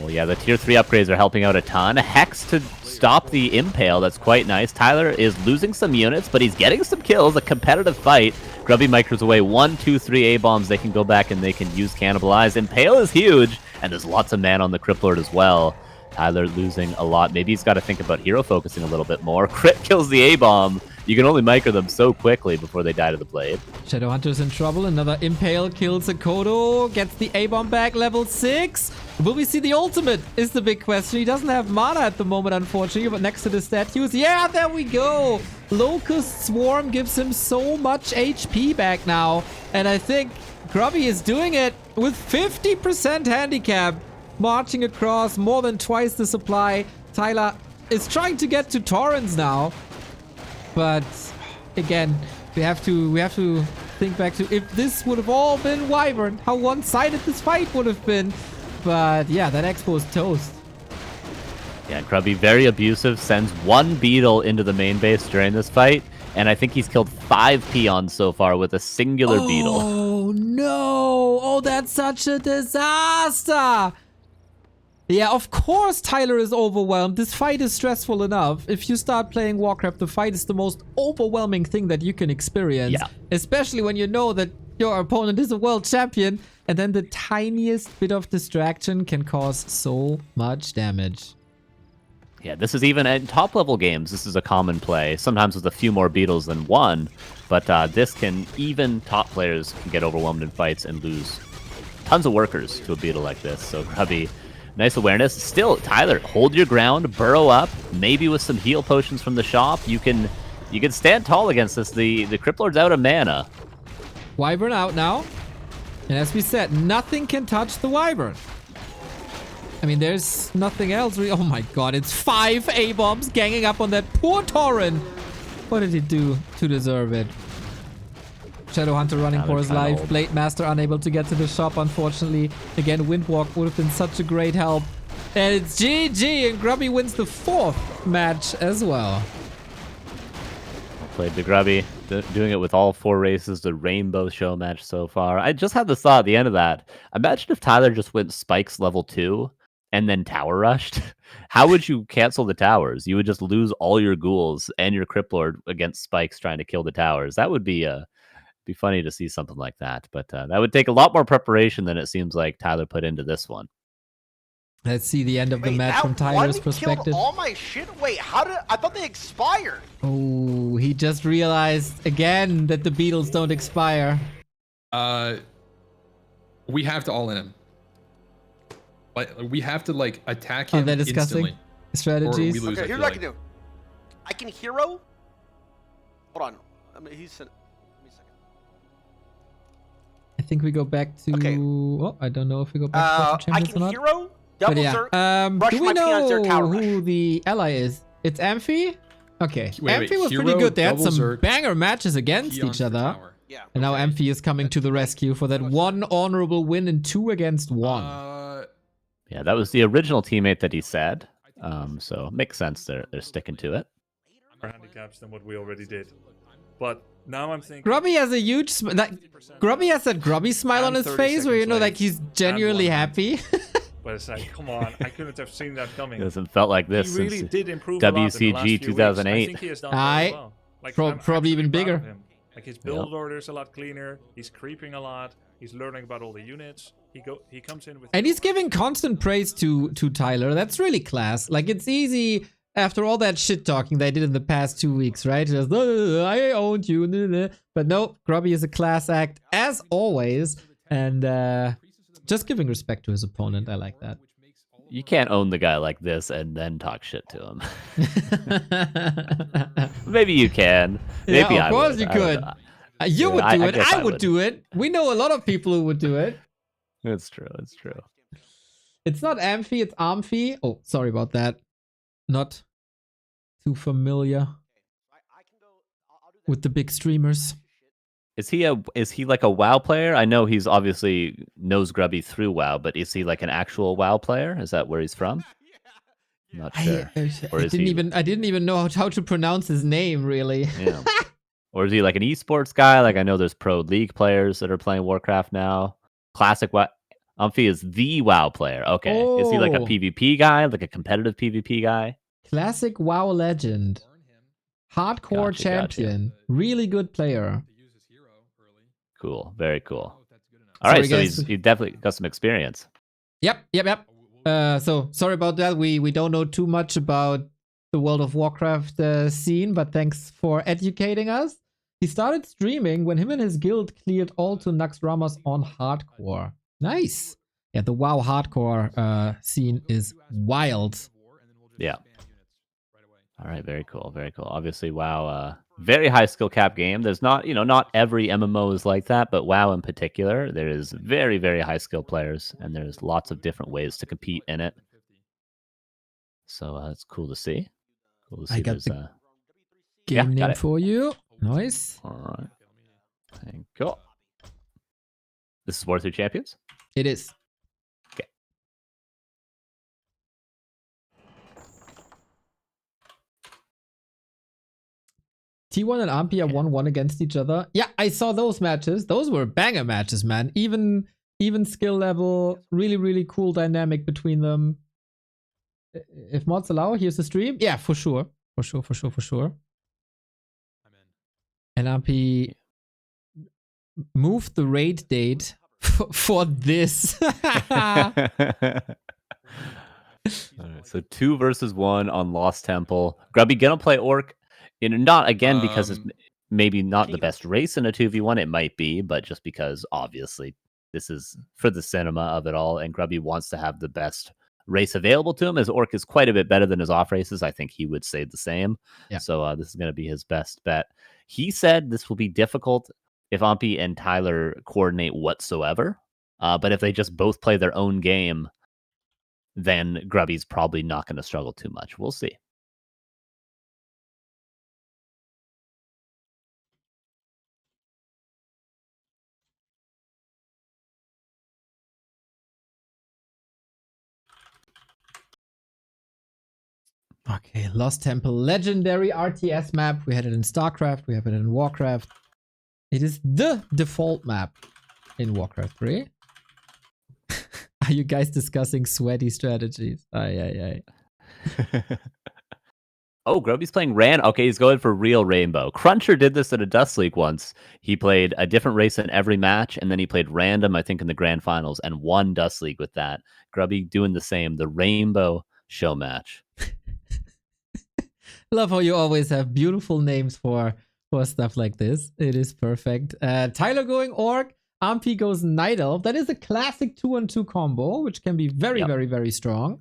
Oh, yeah, the tier 3 upgrades are helping out a ton. Hex to stop the Impale. That's quite nice. Tyler is losing some units, but he's getting some kills. A competitive fight. Grubby micros away 1, 2, 3 A-bombs. They can go back and they can use Cannibalize. Impale is huge, and there's lots of mana on the Criplord as well. Tyler losing a lot. Maybe he's got to think about hero focusing a little bit more. Crit kills the A-bomb. You can only micro them so quickly before they die to the blade. Shadowhunter's in trouble. Another Impale kills a Kodo. Gets the A-bomb back, level 6. Will we see the ultimate is the big question. He doesn't have mana at the moment, unfortunately, but next to the statues. Yeah, there we go. Locust Swarm gives him so much HP back now. And I think Grubby is doing it with 50% handicap. Marching across more than twice the supply. Tyler is trying to get to Torrens now. But again, we have to think back to if this would have all been Wyvern, how one-sided this fight would have been. But yeah, that Expo is toast. Yeah, Grubby, very abusive, sends 1 beetle into the main base during this fight, and I think he's killed 5 peons so far with a singular beetle. Oh no! Oh, that's such a disaster! Yeah, of course Tyler is overwhelmed. This fight is stressful enough. If you start playing Warcraft, the fight is the most overwhelming thing that you can experience. Yeah. Especially when you know that your opponent is a world champion, and then the tiniest bit of distraction can cause so much damage. Yeah, this is even in top level games. This is a common play, sometimes with a few more beetles than one. But this can, even top players can get overwhelmed in fights and lose tons of workers to a beetle like this. So Grubby, nice awareness. Still, Tyler, hold your ground, burrow up. Maybe with some heal potions from the shop, you can stand tall against this. The Criplord's out of mana. Wyvern out now. And as we said, nothing can touch the Wyvern. I mean, there's nothing else. Oh my god, it's 5 A-bombs ganging up on that poor Tauren. What did he do to deserve it? Shadowhunter running for his life. Blade Master unable to get to the shop, unfortunately. Again, Windwalk would have been such a great help. And it's GG, and Grubby wins the 4th match as well. Played to Grubby, doing it with all 4 races, the rainbow show match so far. I just had this thought at the end of that. Imagine if Tyler just went Spikes level 2 and then tower rushed. How would you cancel the towers? You would just lose all your ghouls and your Criplord against Spikes trying to kill the towers. That would be funny to see something like that. But that would take a lot more preparation than it seems like Tyler put into this one. Let's see the end of the Wait, match that from Tyler's one perspective. Killed all my shit? Wait, how did I thought they expired? Oh, he just realized again that the beetles don't expire. We have to all in him. Like we have to like attack Oh, him they're discussing instantly, or we strategies. lose. Okay, I here's feel what I like. can do. I can hero. Hold on. I mean, he's. Give me a second. I think we go back to. Okay. Oh, I don't know if we go back to World of I Champions or can not. hero. But Double yeah, Zerk. Rush do we my peons there, know tower who rush. the ally is? It's Amphi? Okay. Wait, Amphi was pretty hero, good. They had double some Zerk, banger matches against peons each for other. tower. Yeah. And now Okay. Amphi is coming to the rescue for that one honorable win and 2 against 1. Yeah, that was the original teammate that he said. So it makes sense they're sticking to it. More handicaps than what we already did. But now I'm thinking. Grubby has a huge Grubby has that Grubby smile on And his 30 face where you know seconds like late. he's And genuinely 1 happy. But it's like, come on, I couldn't have seen that coming. It hasn't felt like this He really since did improve a lot in the last WCG few 2008. weeks. I think he has done very Aye. well. Like, Pro- I'm probably even actually proud of bigger. him. Like his build order is a lot cleaner. He's creeping a lot. He's learning about all the units. He comes in with. And he's giving constant praise to Tyler. That's really class. Like it's easy after all that shit talking they did in the past 2 weeks, right? Just, I owned you. But no, Grubby is a class act as always. And just giving respect to his opponent. I like that. You can't own the guy like this and then talk shit to him. Maybe you can. Maybe yeah, I of course would. you I don't could. know. You Yeah, would do it. guess I would do it. We know a lot of people who would do it. It's true. It's true. It's not Amphi, it's Amphi. Oh, sorry about that. Not too familiar with the big streamers. Is he like a WoW player? I know he's obviously knows Grubby through WoW, but is he like an actual WoW player? Is that where he's from? Not sure. Or I is didn't even know how to pronounce his name really. Yeah. Or is he like an esports guy? Like I know there's pro league players that are playing Warcraft now. Classic WoW. Umphy is the WoW player. Okay. Is he like a Oh. PvP guy? Like a competitive PvP guy? Classic WoW legend. Hardcore Gotcha, champion. Really good player. Cool. Very cool. All Sorry, right. So guys. he definitely got some experience. Yep. So sorry about that. We don't know too much about the World of Warcraft scene, but thanks for educating us. He started streaming when him and his guild cleared all to Naxxramas on hardcore. Nice. Yeah, the WoW hardcore scene is wild. Yeah. All right, very cool, very cool. Obviously, WoW, very high skill cap game. There's not, not every MMO is like that, but WoW in particular, there is very, very high skill players, and there's lots of different ways to compete in it. So it's cool to see. Cool to see. I got there's the game got name it. for you. Nice. All right. Thank you. This is War 3 Champions? It is. Okay. T1 and Ampia 1-1 against each other. Yeah, I saw those matches. Those were banger matches, man. Even skill level. Really, really cool dynamic between them. If mods allow, here's the stream. Yeah, for sure. For sure. And Ampi moved the raid date for this. All right, so 2 versus 1 on Lost Temple. Grubby gonna play Orc. Not again because it's maybe not the best race in a 2v1. It might be, but just because obviously this is for the cinema of it all, and Grubby wants to have the best race available to him. As Orc is quite a bit better than his off races, I think he would say the same. Yeah. So this is going to be his best bet. He said this will be difficult if Ampy and Tyler coordinate whatsoever. But if they just both play their own game, then Grubby's probably not going to struggle too much. We'll see. Okay, Lost Temple, legendary RTS map. We had it in StarCraft, we have it in Warcraft. It is the default map in Warcraft 3. Are you guys discussing sweaty strategies? Aye. Oh, Grubby's playing Okay, he's going for real Rainbow. Cruncher did this at a Dust League once. He played a different race in every match, and then he played random, I think, in the Grand Finals, and won Dust League with that. Grubby doing the same, the Rainbow show match. Love how you always have beautiful names for stuff like this. It is perfect. Tyler going Orc. Ampi goes Night Elf. That is a classic 2-on-2 combo, which can be very, very, very strong.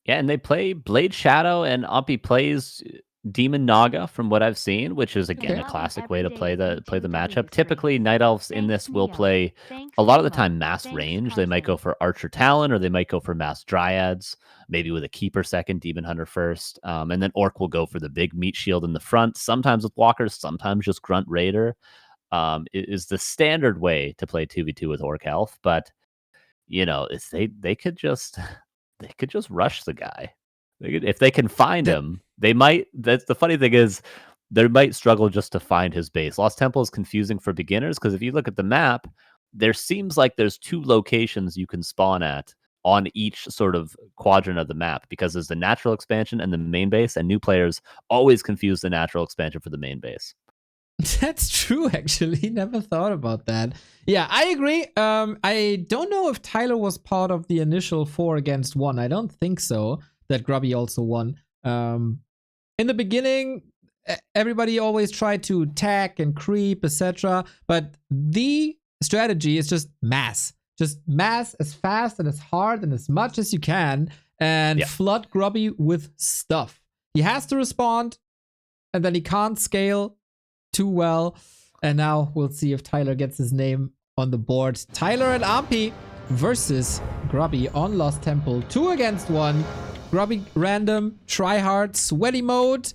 Yeah, and they play Blade Shadow, and Ampi plays Demon Naga from what I've seen, which is again a classic way to play the matchup. Typically, Night Elves in this will play a lot of the time mass range. They might go for Archer Talon, or they might go for mass Dryads, maybe with a Keeper second, Demon Hunter first, and then Orc will go for the big meat shield in the front. Sometimes with Walkers, sometimes just Grunt Raider. It is the standard way to play 2v2 with Orc Elf, but you know, they could just rush the guy. If they can find him, they might. That's the funny thing is, they might struggle just to find his base. Lost Temple is confusing for beginners because if you look at the map, there seems like there's 2 locations you can spawn at on each sort of quadrant of the map, because there's the natural expansion and the main base, and new players always confuse the natural expansion for the main base. That's true, actually. Never thought about that. Yeah, I agree. I don't know if Tyler was part of the initial 4-against-1. I don't think so. That Grubby also won. In the beginning, everybody always tried to attack and creep, etc. But the strategy is just mass. Just mass as fast and as hard and as much as you can, and flood Grubby with stuff. He has to respond, and then he can't scale too well. And now we'll see if Tyler gets his name on the board. Tyler and Ampi versus Grubby on Lost Temple. 2-against-1. Grubby random, try hard, sweaty mode.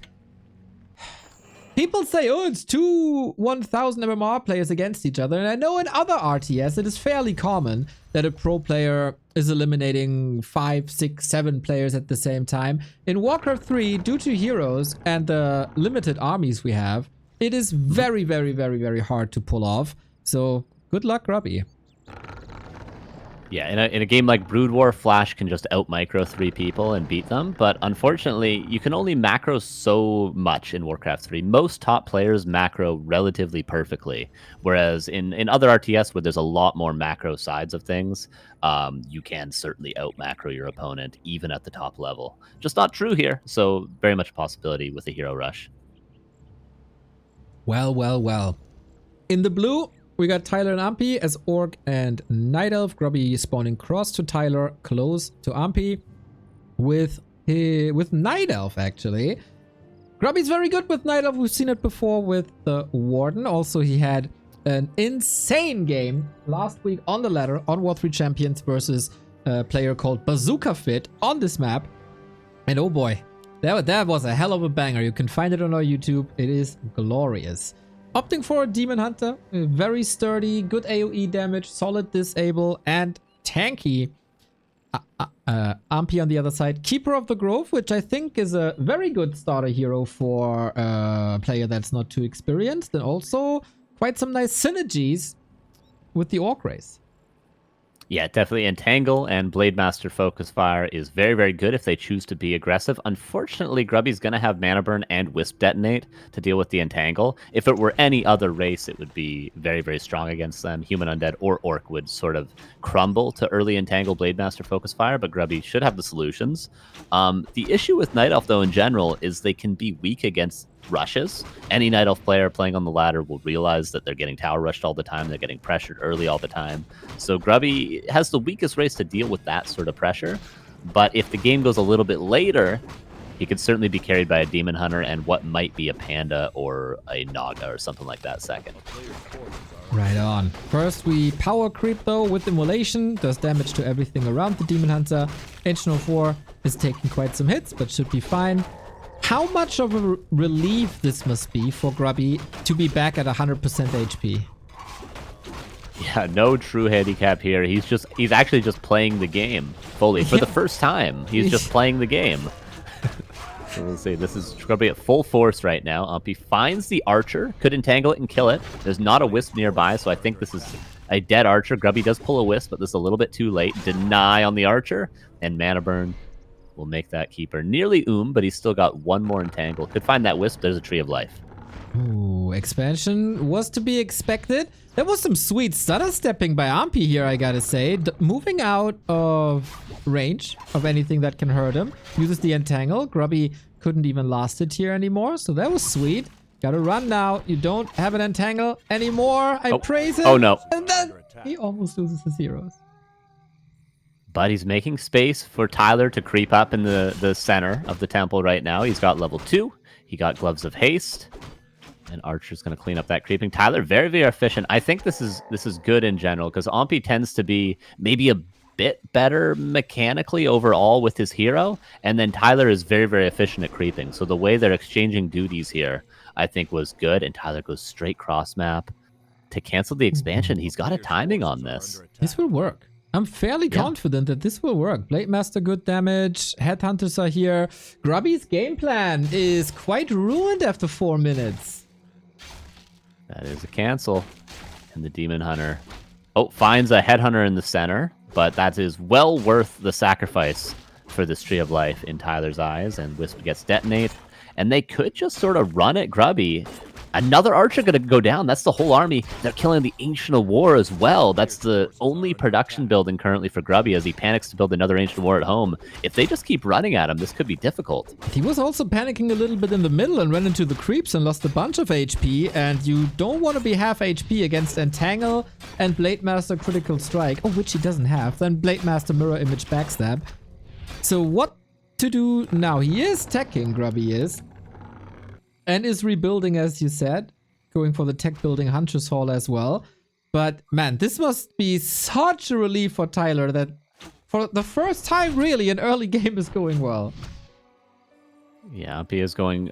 People say, oh, it's 2 1000 MMR players against each other. And I know in other RTS it is fairly common that a pro player is eliminating 5, 6, 7 players at the same time. In Warcraft 3, due to heroes and the limited armies we have, it is very, very, very, very hard to pull off. So good luck, Grubby. Yeah, in a game like Brood War, Flash can just out-micro 3 people and beat them, but unfortunately, you can only macro so much in Warcraft 3. Most top players macro relatively perfectly, whereas in other RTS where there's a lot more macro sides of things, you can certainly out-macro your opponent, even at the top level. Just not true here, so very much a possibility with the hero rush. Well, well, well. In the blue, we got Tyler and Ampi as Orc and Night Elf. Grubby spawning cross to Tyler, close to Ampi with Night Elf, actually. Grubby's very good with Night Elf. We've seen it before with the Warden. Also, he had an insane game last week on the ladder on War 3 Champions versus a player called Bazooka Fit on this map. And oh boy, that was a hell of a banger. You can find it on our YouTube. It is glorious. Opting for a Demon Hunter, very sturdy, good AoE damage, solid disable, and tanky. Ampi on the other side, Keeper of the Grove, which I think is a very good starter hero for a player that's not too experienced, and also quite some nice synergies with the Orc race. Yeah, definitely. Entangle and Blademaster Focus Fire is very, very good if they choose to be aggressive. Unfortunately, Grubby's going to have Mana Burn and Wisp Detonate to deal with the Entangle. If it were any other race, it would be very, very strong against them. Human Undead or Orc would sort of crumble to early Entangle Blademaster Focus Fire, but Grubby should have the solutions. The issue with Night Elf, though, in general, is they can be weak against rushes. Any Night Elf player playing on the ladder will realize that they're getting tower rushed all the time. They're getting pressured early all the time. So Grubby has the weakest race to deal with that sort of pressure. But if the game goes a little bit later, he could certainly be carried by a Demon Hunter and what might be a Panda or a Naga or something like that second. Right on. First, we power creep though with Immolation. Does damage to everything around the Demon Hunter. Ancient of War is taking quite some hits, but should be fine. How much of a relief this must be for Grubby to be back at 100% HP? Yeah, no true handicap here. He's actually just playing the game fully. For the first time, he's just playing the game. So we'll see. This is Grubby at full force right now. Ampi finds the Archer. Could entangle it and kill it. There's not a Wisp nearby, so I think this is a dead Archer. Grubby does pull a Wisp, but this is a little bit too late. Deny on the Archer, and Mana Burn will make that Keeper nearly but he's still got one more Entangle. Could find that Wisp. There's a Tree of Life. Ooh, expansion was to be expected. There was some sweet stutter stepping by Ampi here, I gotta say. Moving out of range of anything that can hurt him. Uses the Entangle. Grubby couldn't even last it here anymore, so that was sweet. Gotta run now. You don't have an entangle anymore. I praise him. Oh, no. And then he almost loses his heroes. But he's making space for Tyler to creep up in the center of the temple right now. He's got level 2. He got Gloves of Haste. And Archer's going to clean up that creeping. Tyler, very, very efficient. I think this is good in general, because Ompi tends to be maybe a bit better mechanically overall with his hero, and then Tyler is very, very efficient at creeping. So the way they're exchanging duties here, I think, was good, and Tyler goes straight cross map to cancel the expansion. He's got a timing on this. This will work. I'm fairly confident that this will work. Blade Master, good damage. Headhunters are here. Grubby's game plan is quite ruined after 4 minutes. That is a cancel. And the Demon Hunter, finds a Headhunter in the center, but that is well worth the sacrifice for this Tree of Life in Tyler's eyes, and Wisp gets detonate. And they could just sort of run at Grubby. Another Archer going to go down. That's the whole army. They're killing the Ancient of War as well. That's the only production building currently for Grubby as he panics to build another Ancient of War at home. If they just keep running at him, this could be difficult. He was also panicking a little bit in the middle and ran into the creeps and lost a bunch of HP. And you don't want to be half HP against Entangle and Blade Master Critical Strike. Oh, which he doesn't have. Then Blade Master Mirror Image Backstab. So what to do now? He is teching, Grubby is. And is rebuilding, as you said. Going for the tech building Huntress Hall as well. But man, this must be such a relief for Tyler that for the first time really an early game is going well. Yeah, P is going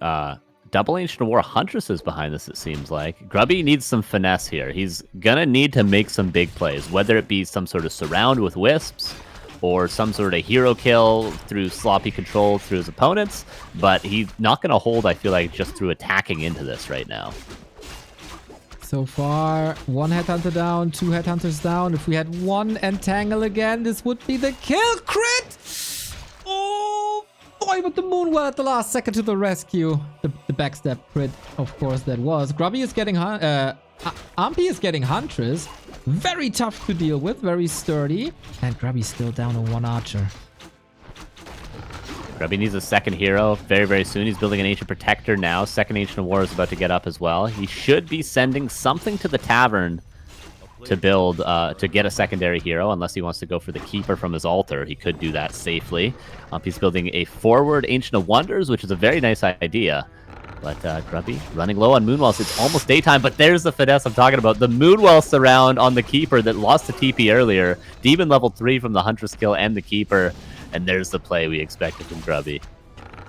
double Ancient of War Huntresses behind this, it seems like. Grubby needs some finesse here. He's gonna need to make some big plays, whether it be some sort of surround with Wisps, or some sort of hero kill through sloppy control through his opponents, but he's not going to hold, I feel like, just through attacking into this right now. So far, 1 Headhunter down, 2 Headhunters down. If we had 1 Entangle again, this would be the kill crit! Oh boy, but the Moonwell at the last second to the rescue. The backstep crit, of course, that was. Grubby is getting... Ampi is getting Huntress. Very tough to deal with, very sturdy. And Grubby's still down to 1 Archer. Grubby needs a second hero very, very soon. He's building an Ancient Protector now. Second Ancient of War is about to get up as well. He should be sending something to the tavern to build, to get a secondary hero, unless he wants to go for the Keeper from his altar. He could do that safely. He's building a forward Ancient of Wonders, which is a very nice idea. But Grubby running low on Moonwells. It's almost daytime, but there's the finesse I'm talking about. The Moonwell surround on the Keeper that lost to TP earlier. Demon level 3 from the Huntress kill and the Keeper. And there's the play we expected from Grubby.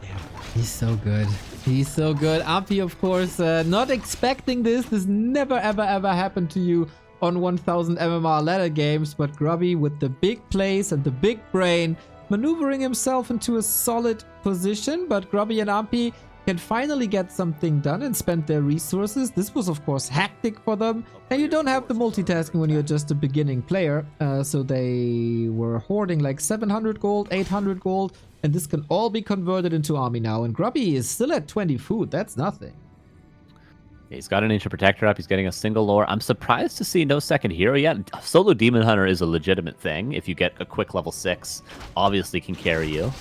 Yeah, he's so good. He's so good. Ampi, of course, not expecting this. This never, ever, ever happened to you on 1000 MMR ladder games. But Grubby with the big plays and the big brain, maneuvering himself into a solid position. But Grubby and Ampi can finally get something done and spend their resources. This was, of course, hectic for them. And you don't have the multitasking when you're just a beginning player. So they were hoarding like 700 gold, 800 gold. And this can all be converted into army now. And Grubby is still at 20 food. That's nothing. He's got an Ancient Protector up. He's getting a single lore. I'm surprised to see no second hero yet. Solo Demon Hunter is a legitimate thing. If you get a quick level 6, obviously can carry you.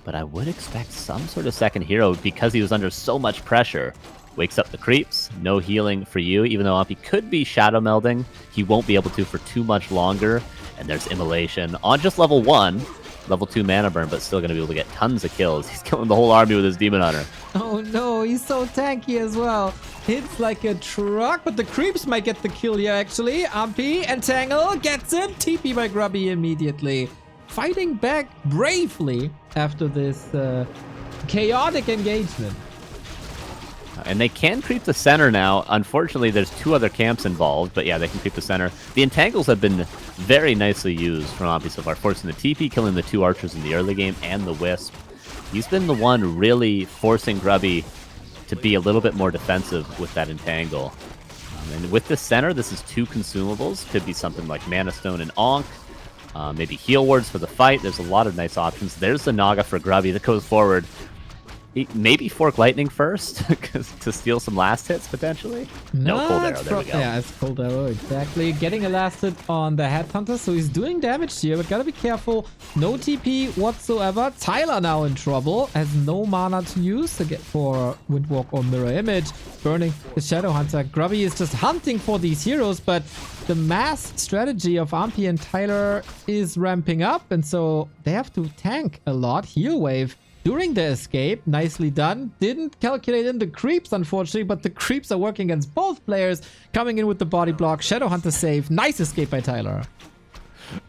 But I would expect some sort of second hero because he was under so much pressure. Wakes up the creeps, no healing for you, even though Ampi could be shadow melding. He won't be able to for too much longer. And there's Immolation on just level 1, level 2 mana burn, but still going to be able to get tons of kills. He's killing the whole army with his Demon Hunter. Oh no, he's so tanky as well. Hits like a truck, but the creeps might get the kill here actually. Ampi, Entangle, gets him. TP by Grubby immediately. Fighting back bravely after this chaotic engagement. And they can creep the center now. Unfortunately, there's 2 other camps involved, but yeah, they can creep the center. The Entangles have been very nicely used from Ampi so far, forcing the TP, killing the 2 Archers in the early game, and the Wisp. He's been the one really forcing Grubby to be a little bit more defensive with that Entangle. And with the center, this is 2 consumables. Could be something like Mana Stone and Ankh. Maybe heal wards for the fight. There's a lot of nice options. There's the Naga for Grubby that goes forward. Maybe Fork Lightning first to steal some last hits, potentially? No, Cold Arrow, it's there we go. Yeah, it's Cold Arrow, exactly. Getting a last hit on the Headhunter, so he's doing damage here, but gotta be careful. No TP whatsoever. Tyler now in trouble, has no mana to use to get for Windwalk or Mirror Image. Burning the Shadowhunter. Grubby is just hunting for these heroes, but the mass strategy of Ampi and Tyler is ramping up, and so they have to tank a lot. Heal Wave during the escape, nicely done. Didn't calculate in the creeps, unfortunately, but the creeps are working against both players. Coming in with the body block, Shadowhunter save. Nice escape by Tyler.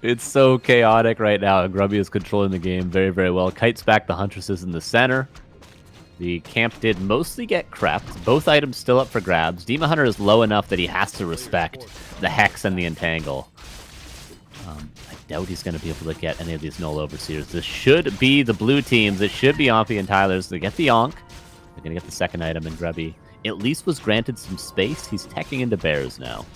It's so chaotic right now, and Grubby is controlling the game very, very well. Kites back the Huntresses in the center. The camp did mostly get crept. Both items still up for grabs. Demon Hunter is low enough that he has to respect the Hex and the Entangle. I doubt he's going to be able to get any of these Null Overseers. This should be the blue teams. It should be Ampi and Tyler's. They get the Yonk. They're going to get the second item, and Grubby at least was granted some space. He's teching into bears now.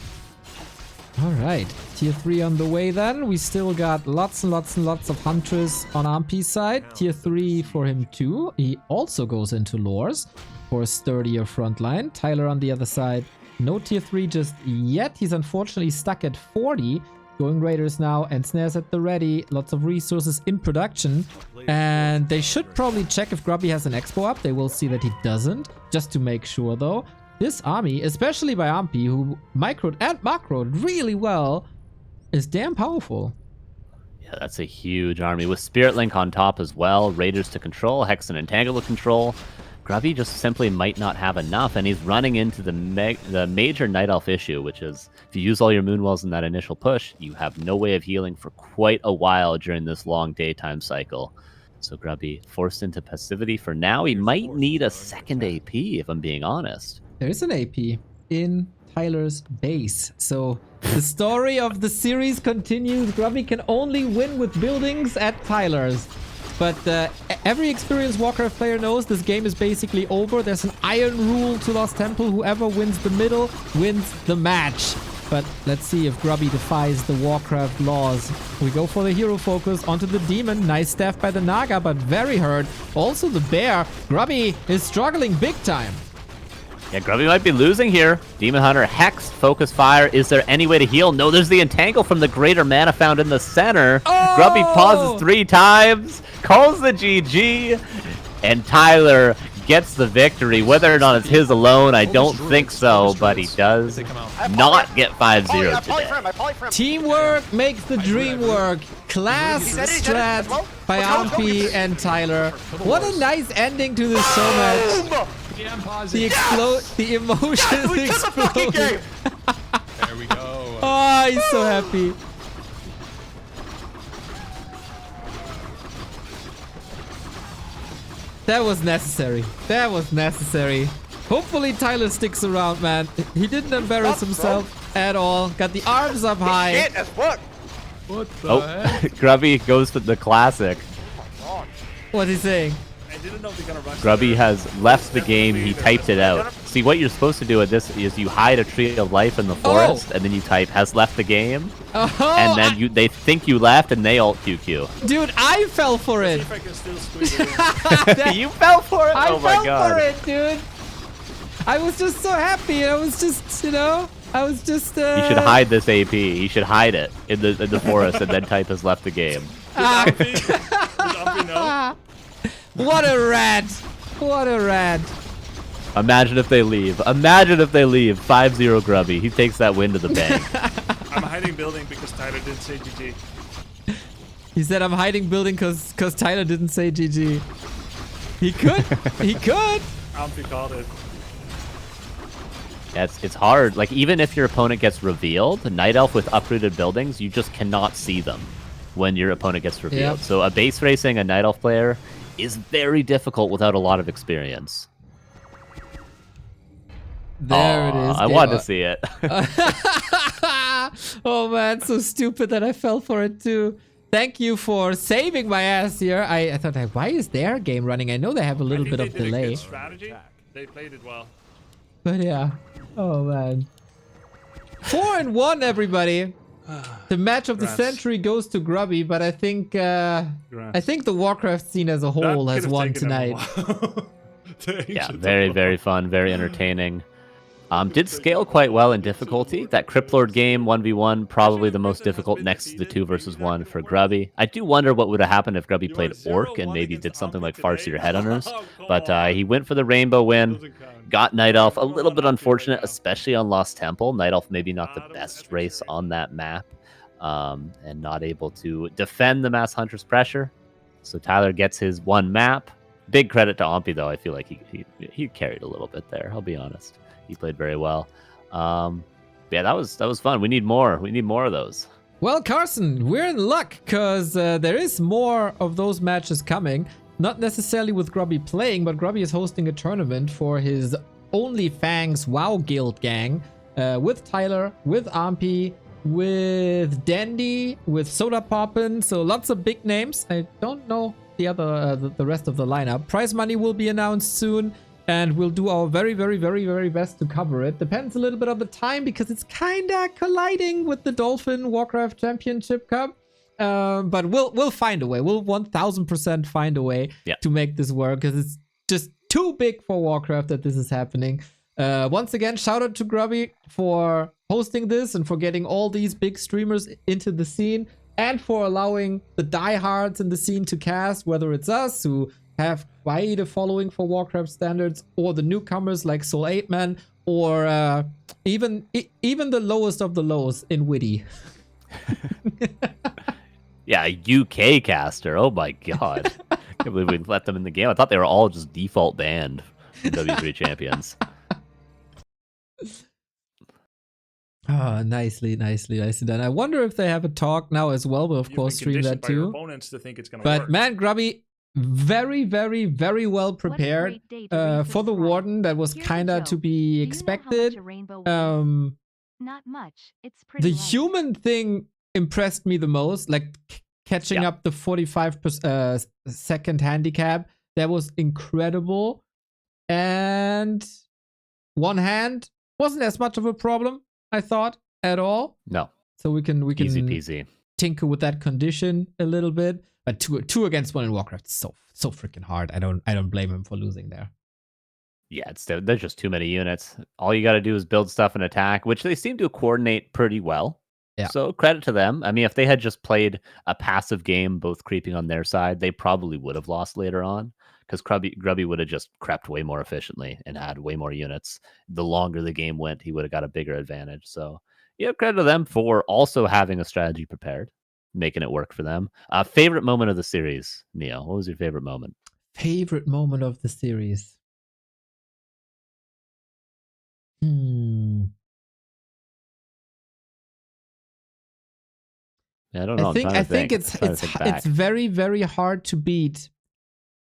All right, tier 3 on the way then. We still got lots and lots and lots of Huntress on Ampi's side. Tier 3 for him too. He also goes into Lores for a sturdier front line. Tyler on the other side. No tier 3 just yet. He's unfortunately stuck at 40. Going Raiders now, and Snares at the ready. Lots of resources in production. And they should probably check if Grubby has an Expo up. They will see that he doesn't. Just to make sure though. This army, especially by Ampi, who microed and macroed really well, is damn powerful. Yeah, that's a huge army. With Spirit Link on top as well. Raiders to control, Hex and Entangle to control. Grubby just simply might not have enough, and he's running into the major Night Elf issue, which is if you use all your Moonwells in that initial push, you have no way of healing for quite a while during this long daytime cycle. So Grubby forced into passivity for now. He might need a second AP, if I'm being honest. There is an AP in Tyler's base. So the story of the series continues. Grubby can only win with buildings at Tyler's. But every experienced Warcraft player knows this game is basically over. There's an iron rule to Lost Temple. Whoever wins the middle wins the match. But let's see if Grubby defies the Warcraft laws. We go for the hero focus onto the demon. Nice staff by the Naga, but very hurt. Also the bear. Grubby is struggling big time. Yeah, Grubby might be losing here. Demon Hunter, Hex, Focus Fire. Is there any way to heal? No, there's the Entangle from the Greater Mana found in the center. Oh! Grubby pauses 3 times, calls the GG, and Tyler gets the victory. Whether or not it's his alone, I don't think so, but he does not get 5-0 today. Teamwork makes the dream work. Class strat by Ampi and Tyler. What a nice ending to this show match. The emotions explode. There we go. Oh, he's so happy. That was necessary. That was necessary. Hopefully Tyler sticks around, man. He didn't embarrass himself at all. Got the arms up high. What the heck? Grubby goes for the classic. What's he saying? I didn't know they're gonna rush. Grubby has left the game. He typed it out. See, what you're supposed to do with this is you hide a tree of life in the forest, and then you type has left the game, and then they think you left, and they alt QQ. Dude, I fell for it. See if I can still squeeze it in. You fell for it? Oh my I god. fell for it, dude. I was just so happy. I was just, I was just. He should hide this AP. He should hide it in the forest, and then type has left the game. Does Ampi know? What a rat. What a rat. Imagine if they leave. Imagine if they leave. 5-0 Grubby. He takes that win to the bank. I'm hiding building because Tyler didn't say GG. He said I'm hiding building because Tyler didn't say GG. He could. He could. Ampi called it. Yeah, it's hard. Like, even if your opponent gets revealed, Night Elf with uprooted buildings, you just cannot see them when your opponent gets revealed. Yep. So a base racing a Night Elf player is very difficult without a lot of experience. There it is. I wanted to see it. Oh man, so stupid that I fell for it too. Thank you for saving my ass here. I thought, why is their game running? I know they have a little bit of They did a delay. good strategy. They played it well. But yeah. Oh man. 4-1, everybody. The match of the century goes to Grubby, but I think the Warcraft scene as a whole has won tonight. Yeah, very, very fun, very entertaining. Did scale quite well in difficulty. That Cryptlord game, 1v1, probably the most difficult next to the 2 versus 1 for Grubby. I do wonder what would have happened if Grubby played Orc and maybe did something like Farseer Headhunters. But he went for the Rainbow win, got Night Elf. A little bit unfortunate, especially on Lost Temple. Night Elf maybe not the best race on that map, and not able to defend the Mass Hunter's pressure. So Tyler gets his one map. Big credit to Ompi, though. I feel like he carried a little bit there, I'll be honest. He played very well. Yeah, that was fun. We need more. We need more of those. Well, Carson, we're in luck because there is more of those matches coming. Not necessarily with Grubby playing, but Grubby is hosting a tournament for his OnlyFangs WoW Guild gang with Tyler, with Ampi, with Dandy, with Soda Poppin'. So lots of big names. I don't know the rest of the lineup. Prize money will be announced soon. And we'll do our very, very, very, very best to cover it. Depends a little bit on the time because it's kind of colliding with the Dolphin Warcraft Championship Cup. But we'll find a way. We'll 1000% find a way to make this work because it's just too big for Warcraft that this is happening. Once again, shout out to Grubby for hosting this and for getting all these big streamers into the scene and for allowing the diehards in the scene to cast, whether it's us who have quite a following for Warcraft standards, or the newcomers like Soul 8 Man, or even the lowest of the lows in Witty. Yeah, a UK caster. Oh my god. I can't believe we let them in the game. I thought they were all just default banned from W3 champions. Nicely done. I wonder if they have a talk now as well. We'll of course stream that too. Opponents to think it's gonna but work. Man, Grubby, very, very, very well prepared for the Warden. That was kind of to be expected. Not much. It's pretty The human thing impressed me the most, like catching up the 45% handicap. That was incredible. And one hand wasn't as much of a problem, I thought, at all. No. So we can Easy peasy. tinker with that condition a little bit. But two against one in Warcraft is so freaking hard. I don't blame him for losing there. Yeah, there's just too many units. All you got to do is build stuff and attack, which they seem to coordinate pretty well. Yeah. So credit to them. I mean, if they had just played a passive game, both creeping on their side, they probably would have lost later on because Grubby would have just crept way more efficiently and had way more units. The longer the game went, he would have got a bigger advantage. So yeah, credit to them for also having a strategy prepared, making it work for them. Favorite moment of the series, Neo? What was your favorite moment? Favorite moment of the series? I don't know. I think it's very, very hard to beat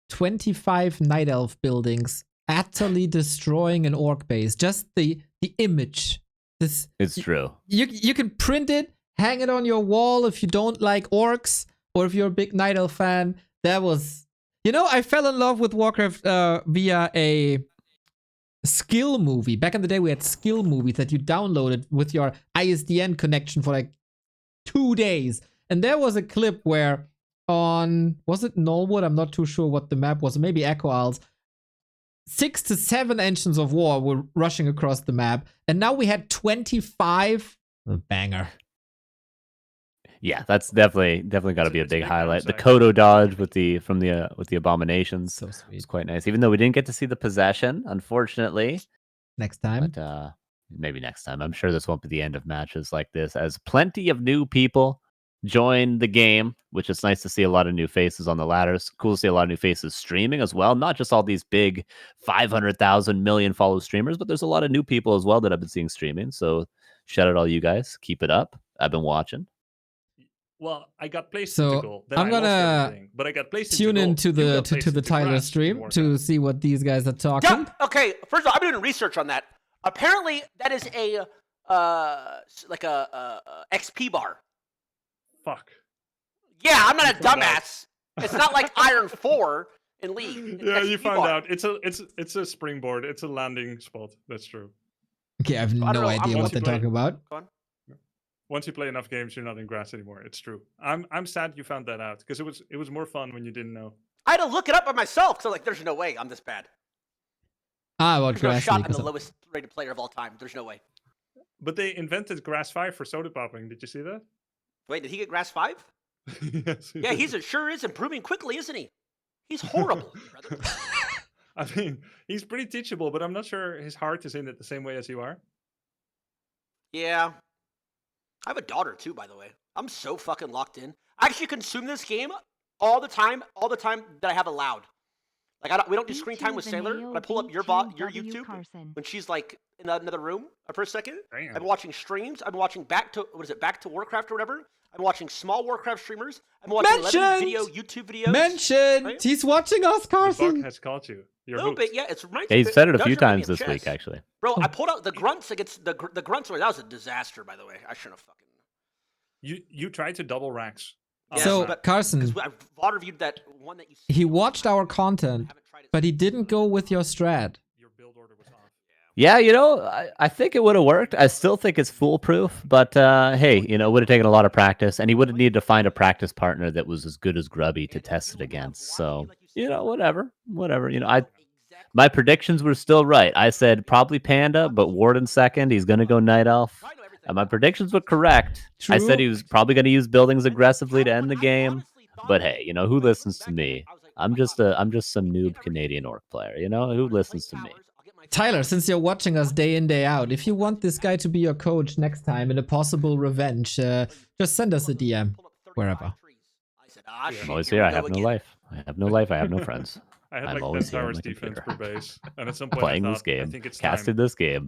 25 Night Elf buildings utterly destroying an orc base. Just the image. It's true. You can print it, hang it on your wall if you don't like orcs, or if you're a big Night Elf fan. That was, I fell in love with Warcraft via a skill movie. Back in the day, we had skill movies that you downloaded with your ISDN connection for like 2 days. And there was a clip where was it Nullwood? I'm not too sure what the map was. Maybe Echo Isles. 6 to 7 engines of war were rushing across the map. And now we had 25. A banger. Yeah, that's definitely got to be a big highlight. The Kodo dodge with the abominations, so sweet. Was quite nice. Even though we didn't get to see the possession, unfortunately. Next time. But maybe next time. I'm sure this won't be the end of matches like this, as plenty of new people join the game, which is nice to see a lot of new faces on the ladders. Cool to see a lot of new faces streaming as well. Not just all these big 500,000 million follow streamers, but there's a lot of new people as well that I've been seeing streaming. So shout out all you guys. Keep it up. I've been watching. Well, I got placed so into gold. Then I'm gonna but I got placed tune into into the Tyler stream to see what these guys are talking. Yeah, okay. First of all, I've been doing research on that. Apparently, that is a XP bar. Fuck. Yeah, I'm not a dumbass. It's not like Iron 4 in League. Yeah, you found out. It's a springboard. It's a landing spot. That's true. Okay, I have no idea what they're talking about. Go on. Once you play enough games, you're not in grass anymore. It's true. I'm sad you found that out because it was more fun when you didn't know. I had to look it up by myself because I was like, "There's no way I'm this bad." Ah, about There's no grass shot league. I'm or the something. lowest rated player of all time. There's no way. But they invented Grass 5 for soda popping. Did you see that? Wait, did he get grass 5? Yes, he Yeah, did. sure is improving quickly, isn't he? He's horrible, brother. I mean, he's pretty teachable, but I'm not sure his heart is in it the same way as you are. Yeah. I have a daughter too, by the way. I'm so fucking locked in. I actually consume this game all the time that I have allowed. Like we don't do screen time with Sailor, but I pull up your YouTube Carson. when she's like in another room for a second. Damn. I've been watching streams. I've been watching Back to Warcraft or whatever. I'm watching small Warcraft streamers. I'm watching 11 YouTube videos. Mentioned! Right? He's watching us, The bug Carson! has caught you. A You're little hooked. bit, yeah. It's reminds Yeah, me he's of said it a does few remind me times of this week, chess. actually. Bro, I pulled out the grunts against the grunts. That was a disaster, by the way. I shouldn't have fucking. You tried to double racks. Yeah, So, but- Carson, Because I've VOD reviewed that one that you. he watched our content, but he didn't go with your strat. Your build order was off. Yeah, I think it would have worked. I still think it's foolproof, but hey, it would have taken a lot of practice, and he would have needed to find a practice partner that was as good as Grubby to test it against. So, whatever. My predictions were still right. I said probably Panda, but Warden second. He's going to go Night Elf. And my predictions were correct. I said True. he was probably going to use buildings aggressively to end the game. But hey, who listens to me? I'm just some noob Canadian orc player. Who listens to me? Tyler, since you're watching us day in, day out, if you want this guy to be your coach next time in a possible revenge, just send us a DM. Wherever. I'm always here. I have no life. I have no life. I have no friends. I had I'm like 10 always here on towers my defense computer. per base, and at some point Playing I this thought, I game. think it's Casted time. this game.